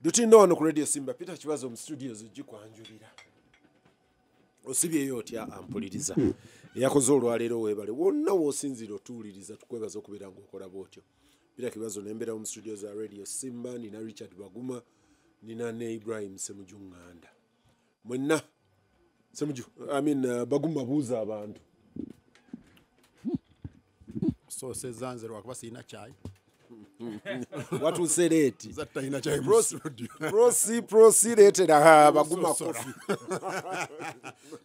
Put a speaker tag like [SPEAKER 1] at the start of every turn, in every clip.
[SPEAKER 1] Olutindo wano ku Radio Simba Peter Kibazo mu studios gikwanjulira. Osibye yoti ampuliriza. Yakoze olwaleero webale. Wonna wosinzira otuuliriza tukwebaza okubeera ng'okola bwotyo. Peter Kibazo nembera mu studios za Radio Simba nina Richard Baguma nina ne Ibrahim Ssemujju nganda. Mwenna Ssemujju Baguma buuza abantu.
[SPEAKER 2] So sezanze lwakuba sina chai.
[SPEAKER 1] Watu sereti
[SPEAKER 2] Zatta ina chai
[SPEAKER 1] prosi leetera Baguma kofi.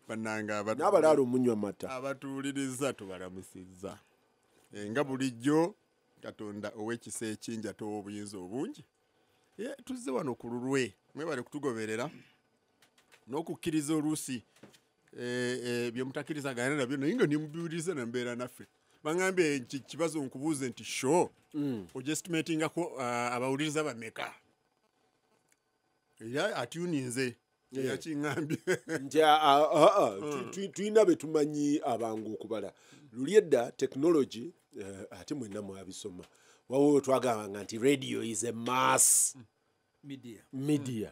[SPEAKER 2] Bananga
[SPEAKER 1] n'abalaalo munywa mata.
[SPEAKER 2] Abatuuliriza tubalamusizza. Nga bulijjo Katonda ow'ekisa ekinja towa obuyinza obungi. Tuzze wano ku lulwe mwebale kutugoberera n'okukkiriza oluusi bye mutakirizagana nabyo naye nga nimubiwuliriza na mbeera naffe. Bangambye kibazo nkubuuze nti sho ojestimatingako abawuliriza bameka era atuninze yakiŋŋambye
[SPEAKER 1] nti tulina be tumanyi abangu okubala luli edda technology ate mwenna mwabisoma wawo twagambanga nti radio is a mass media.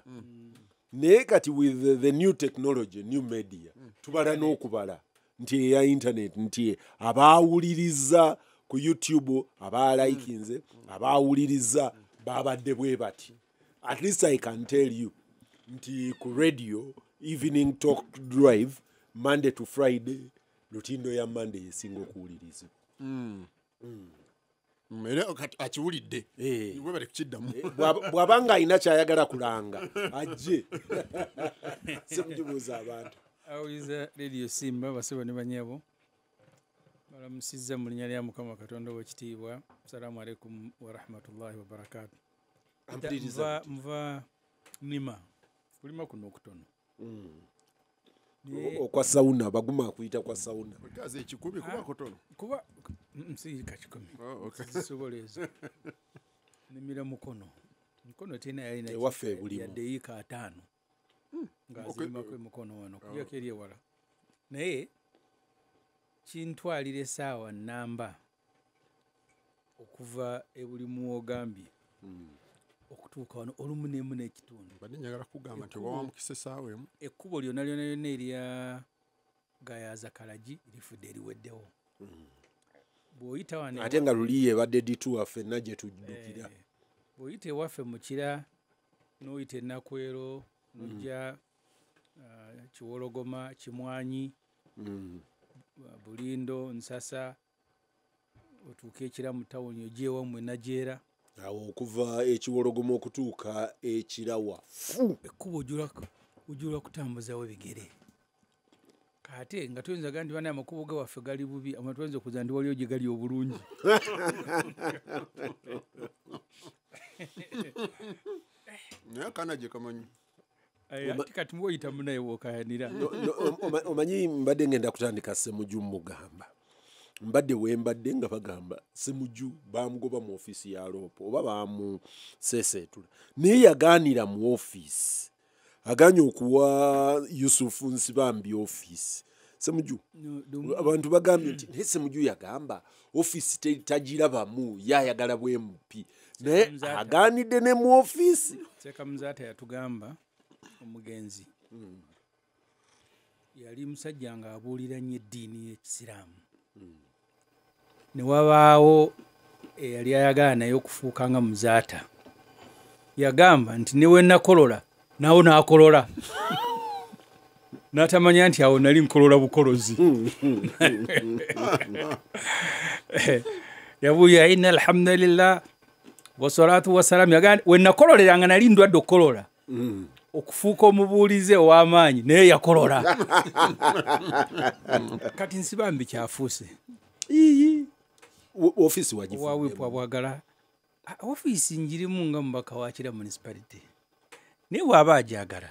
[SPEAKER 1] Naye kati with the new technology new media tubala n'okubala nti ya internet nti abawuliriza ku YouTube abalikinze abawuliriza babadde bwe bati. At least I can tell you nti ku radio evening talk drive Monday to Friday Olutindo ya Monday esinga okuwulirizibwa.
[SPEAKER 2] Era akiwulidde we bali kukiddamu
[SPEAKER 1] bw'abanga alina kyayagala kulanga ajje Ssemujju abantu
[SPEAKER 3] awuliza Radio Simba basebo ne banyabo balamusizza mu linnya lya Mukama Katonda w'ekitiibwa. Assalamu alaikum wa rahmatullahi wa barakatuh. Mva nima kulima kuno okutono
[SPEAKER 1] okwa sauna Baguma akuyita kwa sauna
[SPEAKER 2] kaze ekikumi kuba kotono
[SPEAKER 3] kuba si kachikumi zisoboleza nimira mukono tena yalina
[SPEAKER 1] ewaffe bulimo
[SPEAKER 3] yadde yika 5 ngazima kwe mukono wano kuja keri wala naye kintwalire saawa namba okuva ebuli muogambye okutuuka wano olumunemu n'ekitundu
[SPEAKER 2] badde njagala kugamba nti oba wamukise saawa emu
[SPEAKER 3] ekkubo lyonna erya Gayaza Kalagi lifudde eriweddewo bw'oyita wano
[SPEAKER 1] ate nga luliye badde ditu waffe najje tuddukira
[SPEAKER 3] bw'oyita ewaffe mukira n'oyita Nakwero nojja Kiwologoma Kimwanyi Bulindo Nsasa otuuka ekira mu tawuni ogyewa mwe Najeera
[SPEAKER 1] awo okuva Ekiwologoma okutuuka Ekirawa
[SPEAKER 3] ekkubo ojula kutambuzawo ebigere kate nga tuyinza gandi bana amakubo ge waffe gali bubi amatwenze kuza ndi waliyo gye gali obulungi
[SPEAKER 2] naye kana gye kamanyi
[SPEAKER 3] ati kati mwoyita munaye wokayanira
[SPEAKER 1] omanyi mbadde ngenda kutandika Ssemujju mugamba mbadde wembadde nga bagamba Ssemujju bamugoba mu office ya Loopo oba bamuseeseetula naye yagaanira mu office aganye okuwa Yusufu Nsibambi office Ssemujju abantu bagambye nti naye Ssemujju yagamba office tagirabamu yayagala bwempi naye agaanidde ne mu office
[SPEAKER 3] Seka Muzaata yatugamba omugenzi yali musajja nga abuulira nnyo eddiini y'Ekisiraamu ne wabaawo eyali ayagala naye okufuuka nga Muzaata yagamba nti newe nakolola nawo n'akolola n'atamanya nti awo nali nkolola bukolozi yabuulira inna alhamdulillah wasalaatu wasalaamu yagamba we nakololeranga nali ndwadde okukolola okufuuka omubuulize ow'amaanyi naye yakolola kati Nsibambi kyafuuse
[SPEAKER 1] office
[SPEAKER 3] wawipwa bwagala office njirimu nga mubaka wakira municipality naye bw'aba agyagala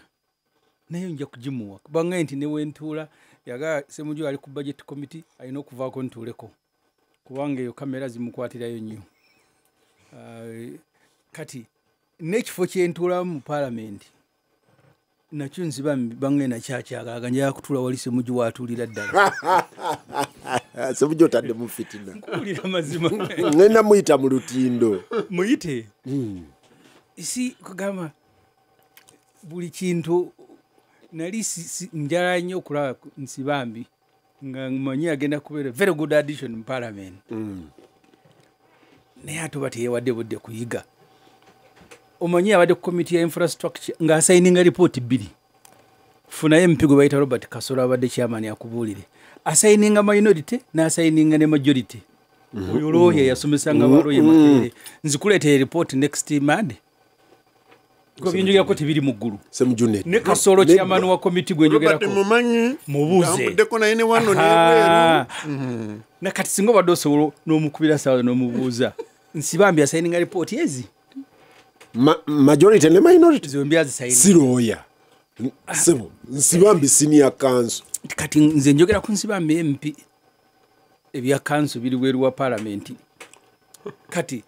[SPEAKER 3] naye nja kugimuwa kubanga nti ne wentuula yagala Ssemujju ali ku budget committee alina okuvaako ntuuleko kubanga eyo kamera zimukwatirayo nnyo kati n'ekifo kyentuulamu mu paalamenti nakyo Nsibambi bange nakyakyagalaga njala kutuula wali Ssemujju waatuulira ddala
[SPEAKER 1] Ssemujju otadde mu fitina
[SPEAKER 3] nkuwulira mazima
[SPEAKER 1] ngenda muyita mu Olutindo
[SPEAKER 3] muyite isi kugamba buli kintu nali njala nnyo okulaba Nsibambi nga mmanyi agenda kubeera very good addition in parliament. Naye ate oba teyeewadde budde kuyiga. Omanyi abadde ku committee ya infrastructure ng'asayininga ripooti 2. Funayo MP gwe bayita Robert Kasolo abadde chairman akubuulire. Asayininga minority n'asayininga ne majority. Oyo lawyer yasomesanga balawyer Makerere. Nzikuleetera report next Monday. Ko byinjogera ko tibiri mu ggulu.
[SPEAKER 1] Ssemujju
[SPEAKER 3] ne Kasolo chairman wa committee gwe njogera ko. Mubuuze.
[SPEAKER 2] Ndeko naye ne wano ne
[SPEAKER 3] na kati singo badde osobola n'omukubira sawa n'omubuuza. Nsibambi asayininga report ezi.
[SPEAKER 1] Majority ne minority
[SPEAKER 3] zombi azisayininga.
[SPEAKER 1] Si lawyer. Sebo Nsibambi senior council.
[SPEAKER 3] Kati nze njogera ku Nsibambi MP ebya council biri bweru wa parliament. Kati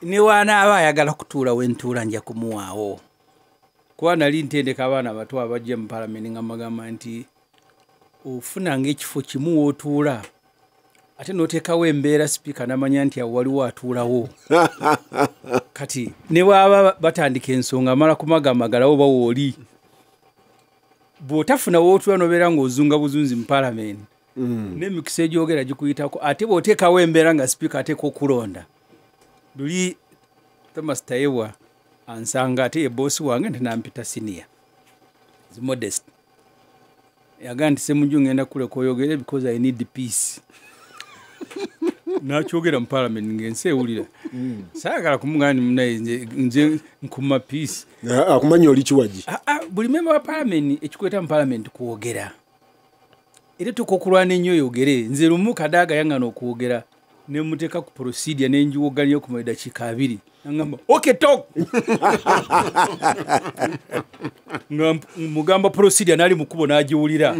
[SPEAKER 3] ne wana aba ayagala kutuula wentuula nja kumuwaawo. Kuba nali ntendeka abaana abato abajja mu parliament nga magamba nti ofunanga ekifo kimu wootuula ate n'oteekawo embeera sipiika n'amanya nti awo waliwo atuulawo. Kati ne bw'aba batandika ensonga amala kumagamagalawo bawooli. Bw'otafuna wootuula n'obeera ng'ozunga buzunzi mu parliament. N'emikisa egyogera gikuyitako ate bw'oteekawo embeera nga sipiika ateeka okulonda. Luli Thomas Tayewa ansanga ate ye bosi wange nti nampita senior. Is modest. Yaga nti Ssemujju ngenda kule koyogere because I need peace. Nakyogera mu parliament ngense ewulira. Saagala kumugani munaye nze nkuma peace.
[SPEAKER 1] Akumanya oli kiwaji.
[SPEAKER 3] Buli member wa parliament ekikweta mu parliament kwogera. Era tukokulwana ennyo yogere nze lumu kadaaga yangana okwogera. Ne muteka ku procedure n'enjiwoganyo ku dakiika 2 ngamba okay talk mugamba procedure nali mukubo n'agiwulira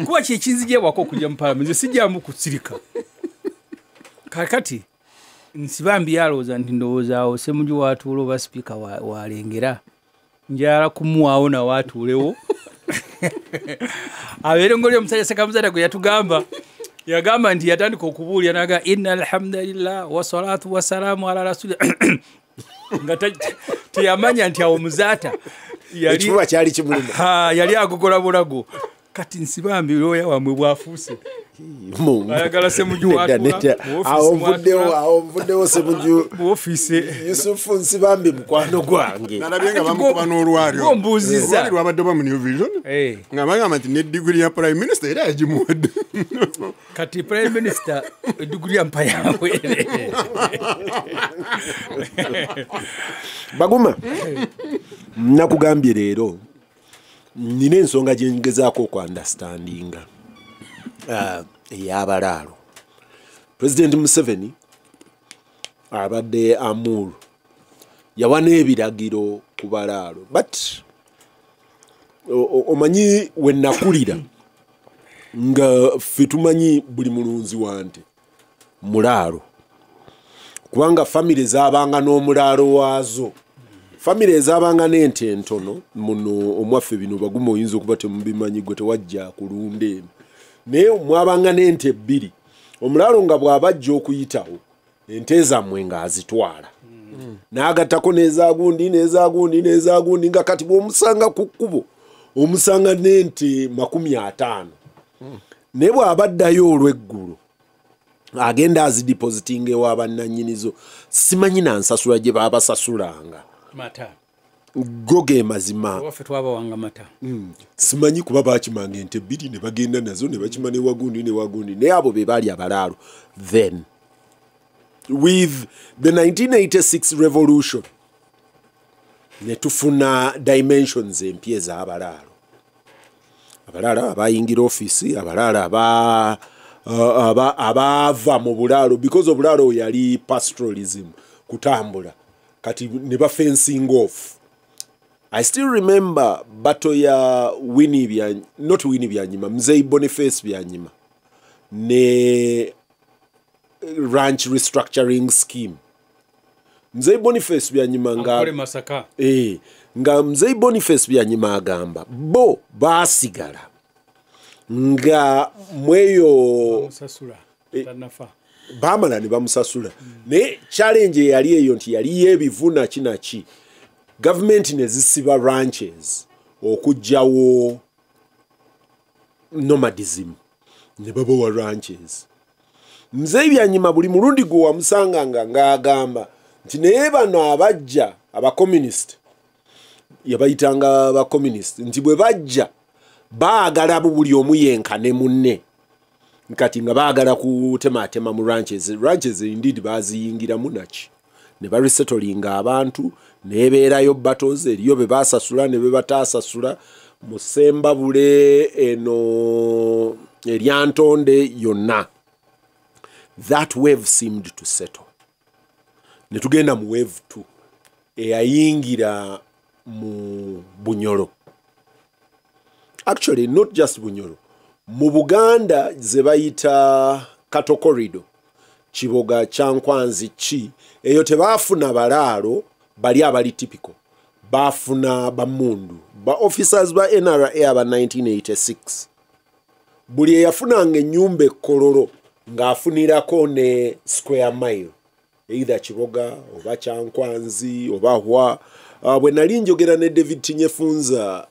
[SPEAKER 3] kuba kye kinzije wako kujja mu parliament sijja mu kusirika kakati Nsibambi yalooza nti ndowooza Ssemujju watuulo ba speaker walengera njala kumuwaawo na watuulewo abeere ngoli omusajja Ssekamuzada gwe yatugamba yagamba nti yatandika okubuulya naga inna alhamdulillah wa salatu wa salamu ala rasul nga teyamanya nti awo muzaata
[SPEAKER 1] ekifuba kyali kimuluma
[SPEAKER 3] yali agogola bulago kati Nsibambi lawyer wamwe bwafuuse ayagala Ssemujju
[SPEAKER 1] awo nvuddewo Ssemujju
[SPEAKER 3] mu office
[SPEAKER 1] Yusufu Nsibambi mukwano gwange
[SPEAKER 2] nalabye nga bamukuba n'olwalyo
[SPEAKER 3] ombuuziza
[SPEAKER 2] lwabadde ba mu New Vision nga bagamba nti ne degree ya prime minister era yagimuwadde
[SPEAKER 3] kati prime minister degree ya mpa yawe
[SPEAKER 1] Baguma nakugambye leero nina ensonga gye ngezaako okundastandinga ey'abalaalo. President Museveni abadde Amuru yawa n'ebiragiro ku balaalo but omanyi we nakulira nga ffe tumanyi buli mulunzi wante mulaalo kubanga famire zaabanga n'omulaalo waazo famire ezaabanga n'ente entono muno omwaffe bino Baguma oyinza okuba temubimanyi gwe tewajja kulunda eno naye mwabanga n'ente 2 omulaalo nga bw'abajja okuyitawo ente zammwe ng'azitwala n'agattako n'ezaagundi nga kati bw'omusanga ku kkubo omusanga n'ente 50 naye bw'abaddayo olw'eggulu agenda azidepositinga ewa bannannyinizo simanyi nansasula gye baabasasulanga
[SPEAKER 3] mata
[SPEAKER 1] go ge mazima
[SPEAKER 3] waffe twabawanga mata
[SPEAKER 1] simanyi kuba bakimanga ente 2 ne bagenda nazo ne bakima ne wagundi naye abo be baali abalaalo. Then with the 1986 revolution ne tufuna dimensions empya ez'abalaalo abayingira office abalaalo abaava mu bulaalo because obulaalo yali pastoralism kutambula kati ne ba fencing off. I still remember battle ya not Winnie Byanyima, Mzee Boniface Byanyima ne ranch restructuring scheme. Mzee Boniface Byanyima nga Mzee Boniface Byanyima agamba bo basigala nga mweyo bamala ne bamusasula ne challenge yali eyo nti yali yebivuna kinaki government ne zisiba ranches okujjawo nomadism ne babawa ranches. Nze ebyanyima buli mulundi gwe wamusanganga ng'agamba nti naye bano abajja abakomunisiti yabayitanga abakomunisiti nti bwe bajja baagala buli omu yenkane munne nkati nga baagala kutematema mu ranches indeed baziyingiramu naki ne baresettlinga abantu nebeerayo battles eriyo be basasula ne be bataasasula mu Ssembabule eno eryantonde yonna. That wave seemed to settle. Ne tugenda mu wave 2 eyayingira mu Bunyoro. Actually not just Bunyoro, mu Buganda ze bayita Kato Corridor, Kiboga Kyankwanzi ki eyo tebaafuna balaalo bali abali typical, baafuna bamundu ba officers ba NRA aba 1986. Buli eyafunanga ennyumba ekkololo ng'afunirako ne square mile either Kiboga oba Kyankwanzi oba hwa. Bwe nali njogera ne David Tinyefunza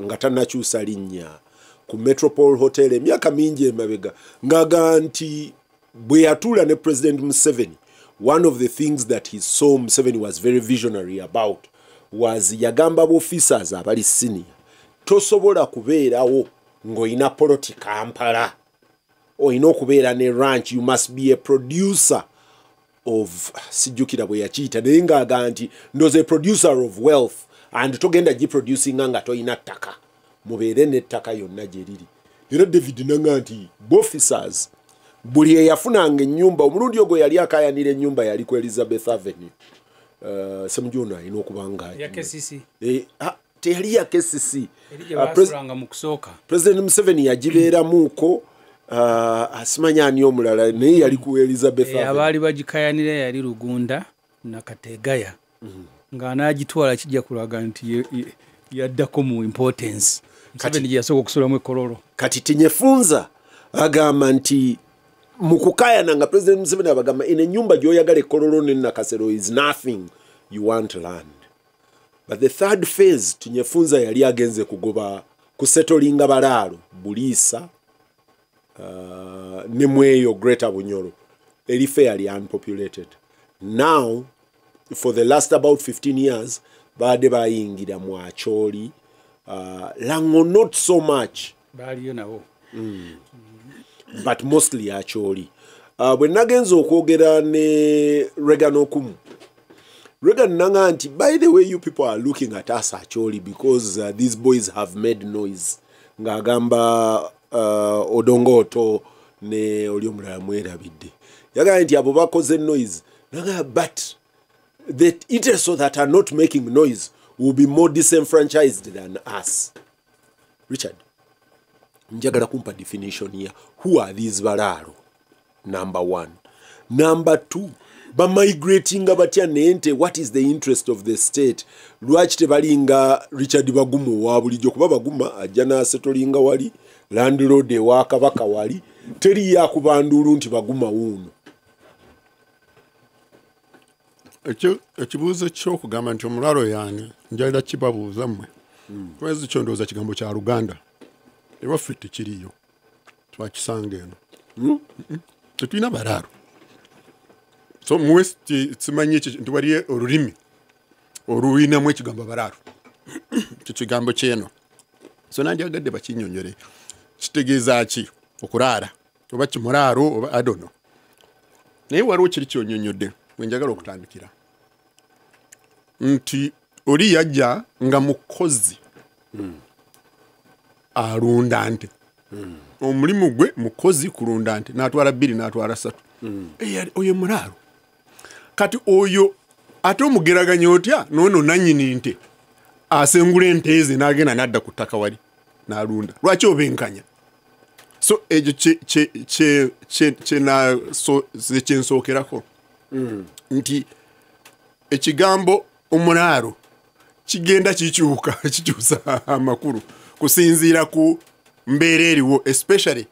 [SPEAKER 1] nga tannakyusa linnya ku Metropole Hotel emyaka mingi emabega ng'aga nti bwe yatuula ne President Museveni, one of the things that he saw Museveni was very visionary about was yagamba officers abali senior tosobola kubeerawo ng'oyina poloti Kampala, oyina okubeera ne ranch, you must be a producer of sijjukira bwe yakiyita naye ng'aga nti ndoze a producer of wealth and togenda giproducinga nga toyina ttaka, mubeere n'ettaka yonna gye liri. Era David nanga nti officers buli eyafunanga ennyumba omulundi ogwo yali akayanira ennyumba yali ku Elizabeth Avenue. Ssemujju alina okuba nga
[SPEAKER 3] ya KCC
[SPEAKER 1] teyali ya KCC
[SPEAKER 3] mu kusooka
[SPEAKER 1] President Museveni yagibeeramuuko. Asimanya ani omulala naye yali ku Elizabeth Avenue.
[SPEAKER 3] Abaali bagikayanira yali Lugunda na Kategaya ng'anaagitwala kijja kulaga nti yaddako mu importance. Museveni gye yasooka okusulamu ekkololo. Kati
[SPEAKER 1] Tinyefunza agamba nti mu kukayana nga President Museveni abagamba eno ennyumba gy'oyagala ekkololo ne Nakasero is nothing, you want land. But the third phase Tinyefunza yali agenze kugoba kusettlinga balaalo Buliisa ne Mweyo Greater Bunyoro eri fairly unpopulated. Now for the last about 15 years baade bayingira mu Acholi, Lango not so much
[SPEAKER 3] baaliyo nawo
[SPEAKER 1] but mostly Acholi. Bwe nagenza okwogera ne Regan Okumu, Regan nanga nti by the way you people are looking at us Acholi because these boys have made noise. Ngagamba Odongoto ne oli omulala mwerabidde yagamba nti abo bakoze noise nanga but the interests that are not making noise will be more disenfranchised than us. Richard, njagala kumpa definition here. Who are these balaalo? Number one. Number two, ba migrating batya nente, what is the interest of the state? Lwaki tebalinga Richard Bagumu wa bulijjo kuba Baguma ajja n'asettlinga wali landlord ewa Kabaka wali teri yakubandulu nti Baguma wuuno.
[SPEAKER 2] Ekibuuzo ky'okugamba nti omulalo yaani njalira kibabuuza mmwe. Kwezi kyo ndowooza kigambo kya Luganda. Ewaffe tekiriyo. Twakisanga eno. Tetulina balaalo. So muwe simanyi nti waliyo olulimi oluyinamu ekigambo balaalo. Kigambo kyeno. So nandyagadde bakinnyonnyole. Kitegeeza ki? Okulaala. Oba kimulaalo oba I don't know. Naye waliwo kiri kyonnyonnyodde. Wenjagala okutandikira nti oli yajja nga mukozi alunda nte omulimu gwe mukozi kulunda nte n'atwala 2 n'atwala 3 oyo mulaalo kati oyo ate omugeraganya otya noono nannyini nte asengula ente eze n'agenda n'adda ku ttaka wali n'alunda lwaki obenkanya so ekyo kyensookerako nti ekigambo omulaalo kigenda kikyusa amakulu kusinziira ku mbeera eriwo, especially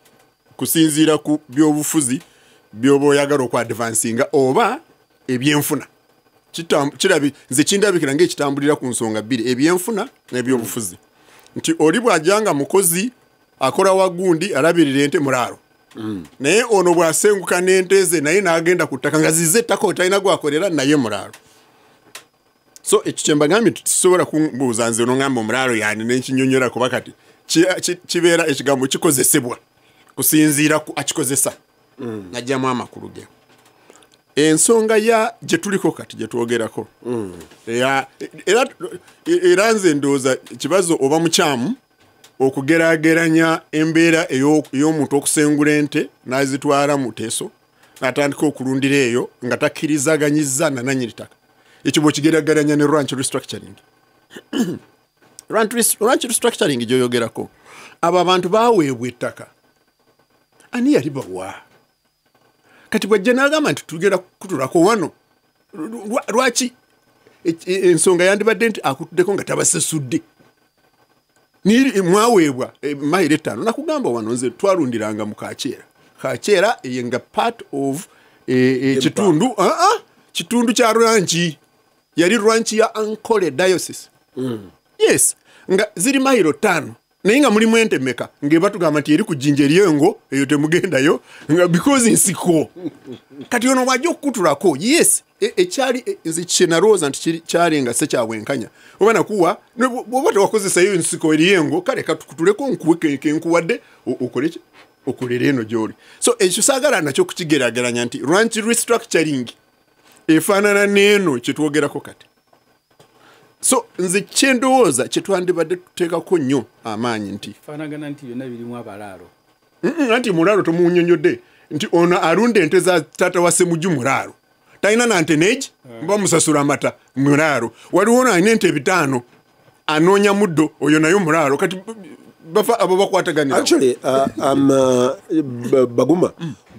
[SPEAKER 2] kusinziira ku byobufuzi byoba oyagala okwadvansinga oba ebyenfuna kirabi nze kindabikira ng'ekitambulira ku nsonga bbiri ebyenfuna n'ebyobufuzi nti oli bw'ajanga mukozi akola wagundi alabirira ente mulaalo naye ono bw'asenguka n'ente ze naye n'agenda ku ttaka nga zize ettaka otalina gwakolera naye mulaalo so ekyo kye mbagambye tusobola kumbuuza nze onoŋŋamba omulaalo yani n'enkinyonyola kuba kati kibeera ekigambo kikozesebwa kusinziira ku akikozesa najjamu amakulu ge ensonga ya gye tuliko kati gye twogerako era nze ndowooza kibazo oba mukyamu okugeraageranya embeera ey'omuntu okusengula ente n'azitwala mu teeso n'atandika okulundira eyo nga takkirizaganyizza na nannyini ttaka ekyo bw'okigeraageranya ne ranch restructuring ranch restructuring gy'oyogerako abo abantu baaweebwa ettaka ani yali bawa kati bwajja n'agamba nti tugenda kutulako wano lwaki ensonga yandibadde nti akutuddeko nga tabasasudde mwaweebwa mayiro 5 nakugamba wano nze twalundiranga mu kaceera yenga part of kitundu kya ranchi yali ranchi ya Ankole diocese yes nga ziri mayiro 5 naye nga mulimu ente meka ngeba tugamba nti eri ku jjinja eryengo eyo temugendayo nga because nsiko kati ono wajja okukutulako yes ekyali nze kyenalowooza nti kyali nga sekyabwenkanya oba nakuwa bwoba tewakozesayo ensiko eryengo kale katukutuleko nkuwadde okolera eno gy'oli so ekyo saagala nakyo kukigeraageranya nti ranch restructuring efaanana n'eno kyetwogerako kati so nze kyendowooza kyetwandibadde tuteekako nnyo amaanyi nti
[SPEAKER 3] faanagana nti byonna birimu abalaalo
[SPEAKER 2] anti mulaalo tomunyonyodde nti ono alunda ente za taata wa Ssemujju mulaalo talina nante neegi bamusasula amata mulaalo waliwo nalina ente 5 anoonya muddo oyo nayo mulaalo kati bafa abo bakwataganira
[SPEAKER 1] actually baguma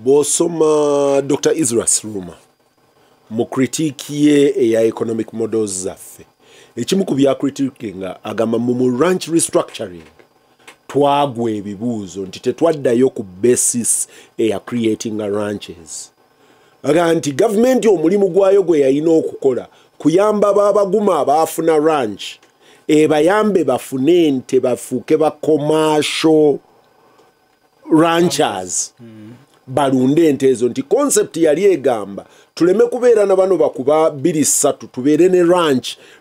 [SPEAKER 1] bw'osoma Dr. Isra's Ruma mu critique ye eya economic models zaffe ekimu ku bya critiquinga agamba mu ranch restructuring twagwa ebibuuzo nti tetwaddayo ku basis eya creating ranches aga nti gavumenti omulimu gwayo gwe yalina okukola kuyamba babaguma abaafuna ranch ebayambe bafune ente bafuuke ba commercial ranchers balunde ente ezo nti concept yali egamba tuleme kubeera na bano bakuba 2-3 tubeere ne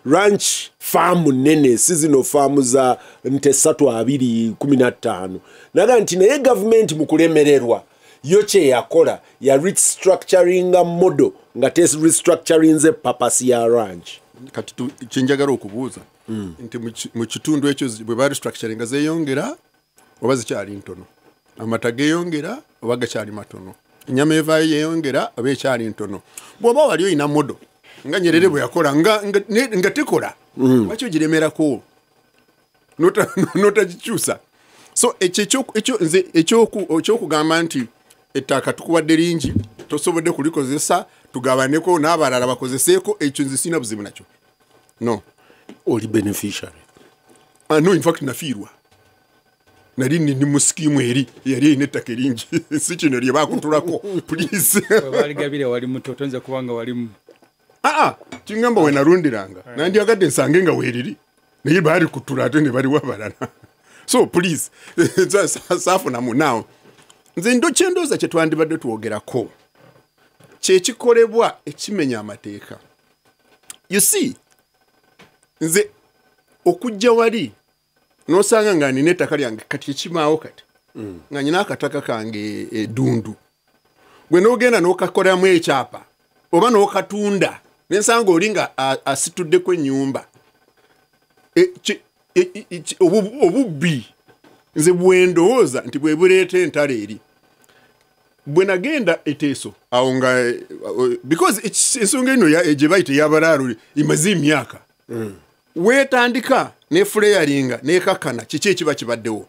[SPEAKER 1] ranch farm nene seasonal farm za nte 3-2-15 naga nti naye government mu kulemererwa yo kye yakola ya restructuring model nga te restructuring ze purpose ya ranch
[SPEAKER 2] kati kyenjagala okubuuza nti mu kitundu ekyo bwe ba restructuring zeeyongera oba zikyali ntono amata geeyongera oba gakyali matono ennyama evaayo yeeyongera oba ekyali ntono bw'oba wali oyina modo nga Nyerere bwe yakola nga tekola lwaki ogiremerako notagikyusa so ekyokugamba nti ettaka tukuwadde lingi tosobodde kulikozesa tugabaneko n'abalala bakozeseeko ekyo nze sina buzibu nakyo no
[SPEAKER 1] oli beneficiary
[SPEAKER 2] no in fact nafiirwa nali ndi mu skimu eri yali erina ettaka eringi si kino lye bakutulako please
[SPEAKER 3] baligabire wali muto tonze kubanga walimu
[SPEAKER 2] kingamba we nalundiranga nandyagadde nsange nga weeriri naye baali kutula ate ne baliwo abalala so please saafunamu now nze ndo kyendooza kyetwandibadde twogerako kyekikolebwa ekimenya amateeka you see nze okujja wali nosanga nga nina ettaka lyange kati ekimaawo kati nga nyina akataka kange edundu gwe n'ogenda n'okakolamu ekyapa oba n'okatunda nensanga oli nga asituddeko ennyumba obubbi nze bwendowooza nti bwe buleeta entalo eri bwe nagenda eteeso awo nga because ensonga eno gye bayita ey'abalaalo imaze emyaka weetandika nefuleyalinga nekakana kiki ekiba kibaddewo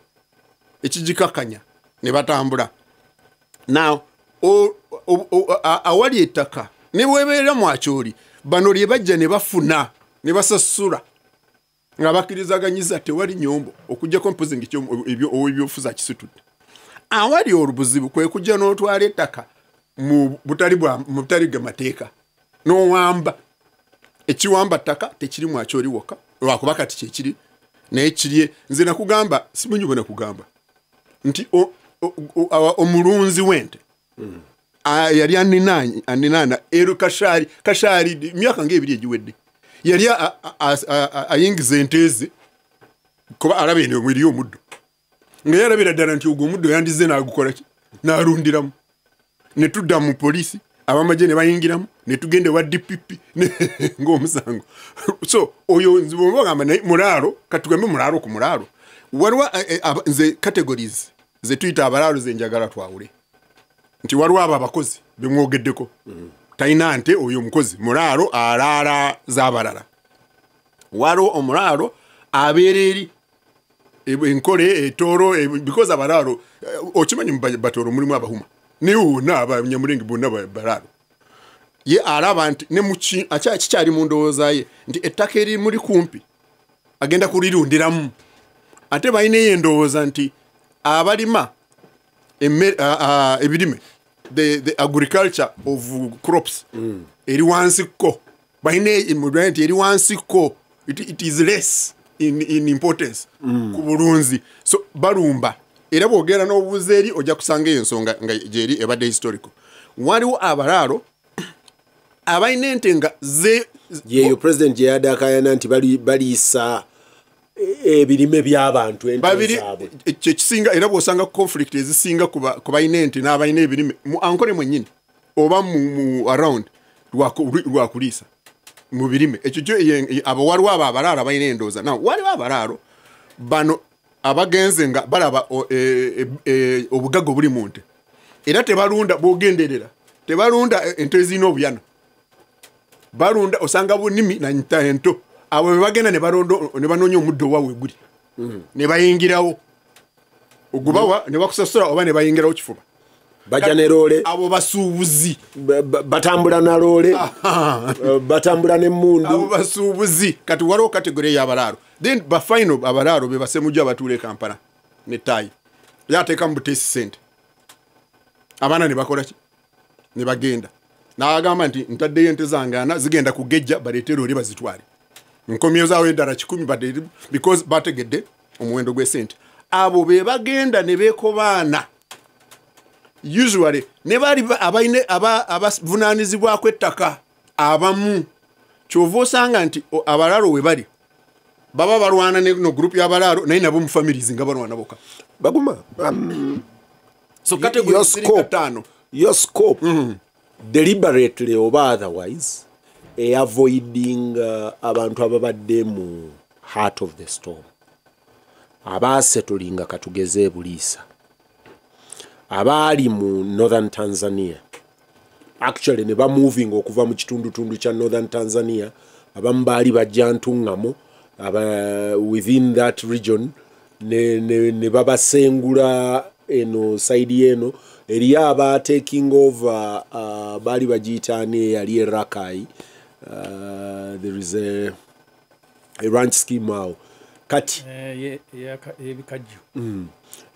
[SPEAKER 2] ekigikakanya ne batambula now awali ettaka ne webeera mwakyoli bano lye bajja ne bafuna ne basasula nga bakkirizaganyiza tewali nyombo okugjako mpozi ow'ebyobufuzi akisitudde awali olubuzibu kwe kujja n'otwala ettaka mu butali bwa mateeka n'owamba ekiwamba ttaka tekirimu akyoli wokka lwakuba kati kyekiri naye kirye nze nakugamba Ssemujju bwe nakugamba nti omulunzi w'ente yali aninaana ero kashari myaka ng'ebiri egiwedde yali ayingiza ente ze kuba alaba eno mweriyo omuddo nga yarabira ddala nti ogwo omuddo yandize n'agukola ki n'alundiramu ne tudda mu poliisi abamagye ne bayingiramu ne tugende wa DPP ng'omusango so oyo nzibomagamba naye mulaalo katugambe mulaalo ku mulaalo waliwo nze categories ze tuyita abalaalo ze njagala twawule nti waliwo abo abakozi bemwogeddeko talina nte oyo omukozi mulaalo alaala z'abalala waliwo omulaalo abeera eri enkole etooro because abalaalo okimanyi mu batooro mulimu abahuma naye wonna abanyamulenge bonna balaalo ye alaba nti ne kikyali mu ndowooza ye nti ettaka eri muli kumpi agenda kulirundiramu ate balinayo endowooza nti abalima ebirime the agriculture of crops eri wansi ko balina nti eri wansi ko it is less in importance ku bulunzi so balumba era bwogera n'obuuza eri ojja kusanga eyo ensonga nga gyeri ebadde historical waliwo abalaalo abalina ente nga
[SPEAKER 1] yeyo president gye yadakayana nti baliisa ebirime by'abantu ente zaabwe
[SPEAKER 2] kyekisinga era bw'osanga conflict ezisinga ku balina ente n'abalina ebirime mu ankole mwennyini oba mu around lwakuliisa mu birime ekyo abo waliwo abo abalaalo balina endowooza naw waliwo abalaalo bano abagenze nga balaba obugagga obuli mu nte era tebalunda bw'ogenderera tebalunda ente ezirina obuyana balunda osanga bunimi na ento abo bebagenda ne banoonya omuddo wawe guli ne bayingirawo ogubawa ne bakusasula oba ne bayingirawo kifuba
[SPEAKER 1] bajja ne loole
[SPEAKER 2] abo basuubuzi
[SPEAKER 1] batambula na loole batambula n'emmundu
[SPEAKER 2] abo basuubuzi kati waliwo kategori y'abalaalo then bafaino abalaalo be Ssemujju abatuula e Kampala ne ttaayi yateeka mu buteesi ssente abaana ne bakola ki ne bagenda n'agamba nti ntaddeyo ente zange ana zigenda kugejja baleete loole bazitwale nkomyo zaawo eddala 10 because bategedde omuwendo gw'essente abo be bagenda ne beekobaana usually ne bali abaine abavunaanizibwako ettaka abamu kyova osanga nti abalaalo we bali baba balwana no group y'abalaalo naye nabo mu families nga balwana boka
[SPEAKER 1] baguma
[SPEAKER 2] so category
[SPEAKER 1] your scope deliberately oba otherwise avoiding abantu ababadde mu heart of the storm abasetulinga katugeze buliisa abaali mu northern Tanzania actually ne moving okuva mu kitundutundu kya northern Tanzania abamu baali bajja Ntungamo within that region ne babasengula eno side eno eriyo aba taking over baali bagiyitaani yali Rakai there is a ranch scheme awo kati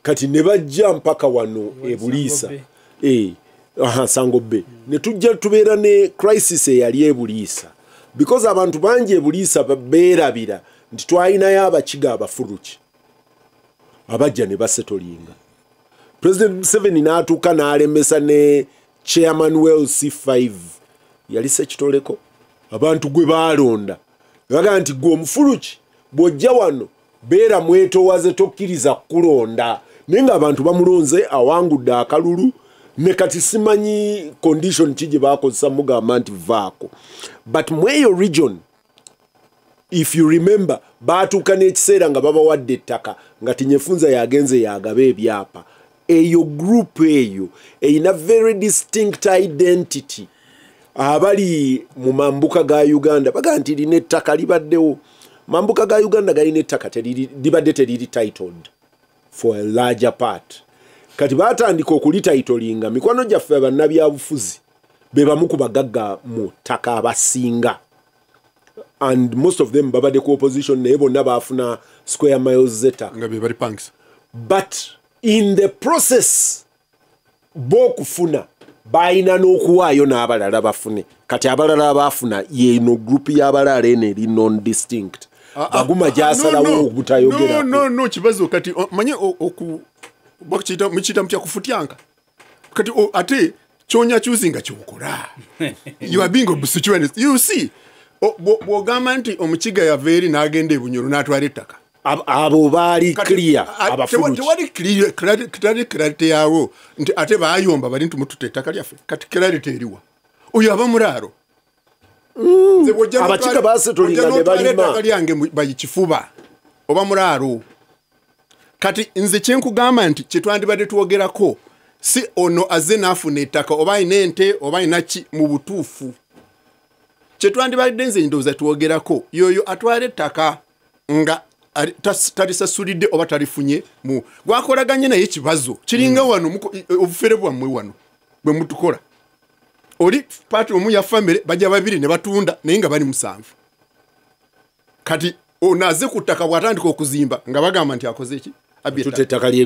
[SPEAKER 1] kati ne bajja mpaka wano ebuliisa Sango Bay ne tujja tubeera ne crisis eyali ebuliisa because abantu bangi ebuliisa beerabira nti twalinayo abakiga abafuluki abajja ne basetolinga President Museveni n'atuuka n'alemesa ne Chairman Wells C5 yali sekitoleko abantu gwe baalonda baga nti gwe omufuluki bw'ojja wano beera mwetoowaze tokkiriza kulonda naye ng'abantu bamulonze awangudde akalulu ne kati simanyi condition ki gye baakozesa mugamba nti vaako but mweyo region if you remember baatuuka n'ekiseera nga babawadde ettaka nga tinyefunza yagenze yagaba ebyapa eyo group eyo eyina very distinct identity abali mu mambuka ga Uganda baga nti lina ettaka libaddewo mambuka ga Uganda galina ettaka libadde teriri titled for a larger part kati batandika okulititlinga mikwano gyaffe abannabyabufuzi be bamu ku bagagga mu ttaka abasinga and most of them babadde ku opposition naye bonna baafuna square miles z'ettaka
[SPEAKER 2] nga be bali punks
[SPEAKER 1] but in the process b'okufuna balina n'okuwaayo n'abalala bafune kati abalala abafuna yeno group y'abalala eno eri non distinct Baguma gyasalawo okutayogera
[SPEAKER 2] no kibazo kati manye bakita mukita mutya kufutyanka kati ate chonya chuzinga chokola you are being obsessed you see bwogamba nti omukiga yaveeri n'agenda ebunyoro n'atwala ettaka
[SPEAKER 1] abo baali clear
[SPEAKER 2] abafuruki tewali clarity yawo nti ate baayomba bali nti ettaka lyaffe kati clarity eriwa oyo aba mulaalo
[SPEAKER 1] abakiga baasetolinga ne balima
[SPEAKER 2] lyange bayikifuba oba mulaalo kati nze kyenkugamba nti kyetwandibadde twogerako si ono azze n'afuna ettaka oba ayina ente oba ayina ki mu butuufu kyetwandibadde nze ndowooza twogerako yoyo atwala ettaka nga talisasulidde oba talifunye mu gwakolaganye naye ekibazo kiringa wano obufere bwammwe wano bwe mutukola oli paati omu ya famire bajja babiri ne batunda naye nga bali 7 kati onaze ku ttaka bw'atandika okuzimba nga bagamba nti akoze eki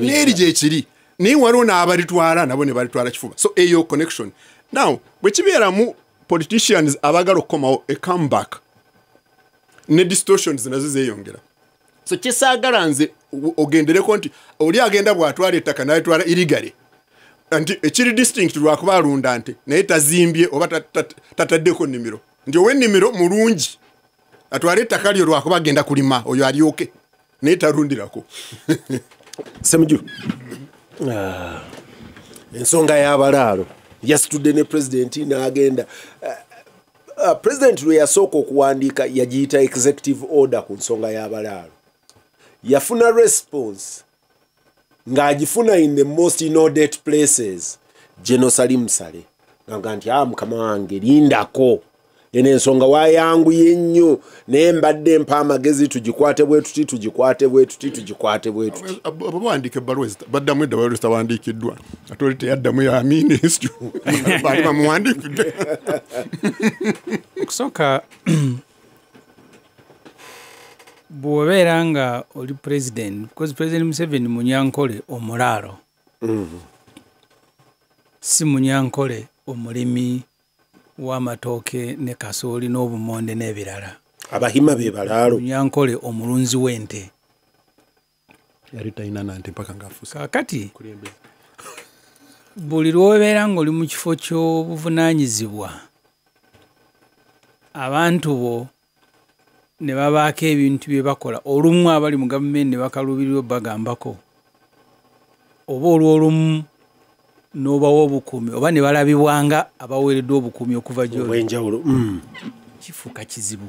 [SPEAKER 2] n'eri gyekiri naye waliwo n'abalitwala nabo ne balitwala kifuba so eyo connection now bwe kibeeramu politicians abagala okukomawo a comeback ne distortions nazo zeeyongera so kisaagala nze ogendereko nti oli agenda bw'atwala ettaka n'alitwala irigale nti ekiri distinct lwakuba alunda nte naye tazimbye oba tataddeko nnimiro nti ow'ennimiro mulungi atwala ettaka lyo lwakuba agenda kulima oyo alyoke naye talundirako
[SPEAKER 1] Ssemujju ensonga y'abalaalo yasitudde ne president n'agenda president lwe yasooka okuwandiika yagiyita executive order ku nsonga y'abalaalo yafuna response ng'agifuna in the most inordate places Salim Sale nga nti mukama wange lindako ene ensonga wayanguye nnyo naye mbadde mpa amagezi tugikwate bwe tuti
[SPEAKER 2] abo bawandiika ebbaluwa baddamu edda baluwa zitawandiikiddwa ate oli teyaddamu ya minisitule baali bamuwandiikidde
[SPEAKER 3] okusooka bw'obeera nga oli president because president Museveni munyankole omulaalo si munyankole omulimi w'amatooke ne kasooli n'obumonde n'ebirala
[SPEAKER 1] abahima be balaalo
[SPEAKER 3] munyankole omulunzi w'ente
[SPEAKER 2] yali talina nante mpaka ng'afuusa
[SPEAKER 3] kaakati buli lw'obeera ng'oli mu kifo ky'obuvunaanyizibwa abantu bo ne babaako ebintu bye bakola olumu abali mu gavumenti ne bakaluubirirwa bagambako oba olw'olumu n'obawa obukuumi oba ne balabibwanga abaweereddwa obukuumi okuva
[SPEAKER 1] gy'wenjawulo
[SPEAKER 3] kifuuka kizibu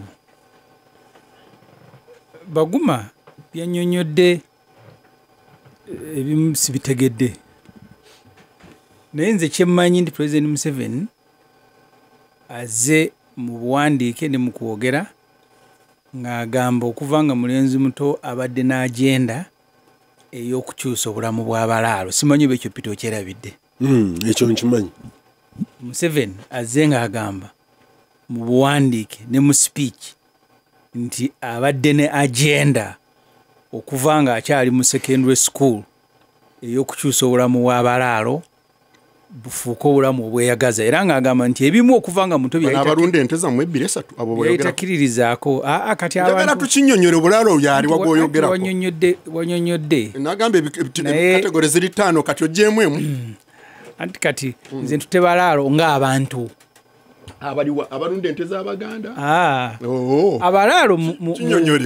[SPEAKER 3] Baguma byannyonnyodde ebimu sibitegedde naye nze kyemmanyi nti President Museveni azze mu buwandiike ne mu kwogera ng'agamba okuva nga mulenzi muto abadde n'agenda ey'okukyusa obulamu bw'abalaalo simanyi oba ekyo Peter okyerabidde
[SPEAKER 1] ekyo nkimanyi
[SPEAKER 3] Museveni azze ng'agamba mu buwandiike ne mu speech nti abadde ne agenda okuva nga akyali mu secondary school ey'okukyusa obulamu bw'abalaalo bufuuka obulamu obweyagaza era ng'agamba nti ebimu okuva nga muto
[SPEAKER 2] abalunda ente zammwe 2-3 abo
[SPEAKER 3] bweyaitakiririzaako kati
[SPEAKER 2] abantu tukinyonnyole obulaalo byali wagwoyogerako
[SPEAKER 3] wanyonnyodde
[SPEAKER 2] nagamba kategori ziri 5 kati ogyemu emu
[SPEAKER 3] anti kati nze ntute balaalo ng'abantu
[SPEAKER 2] abalunda ente z'Abaganda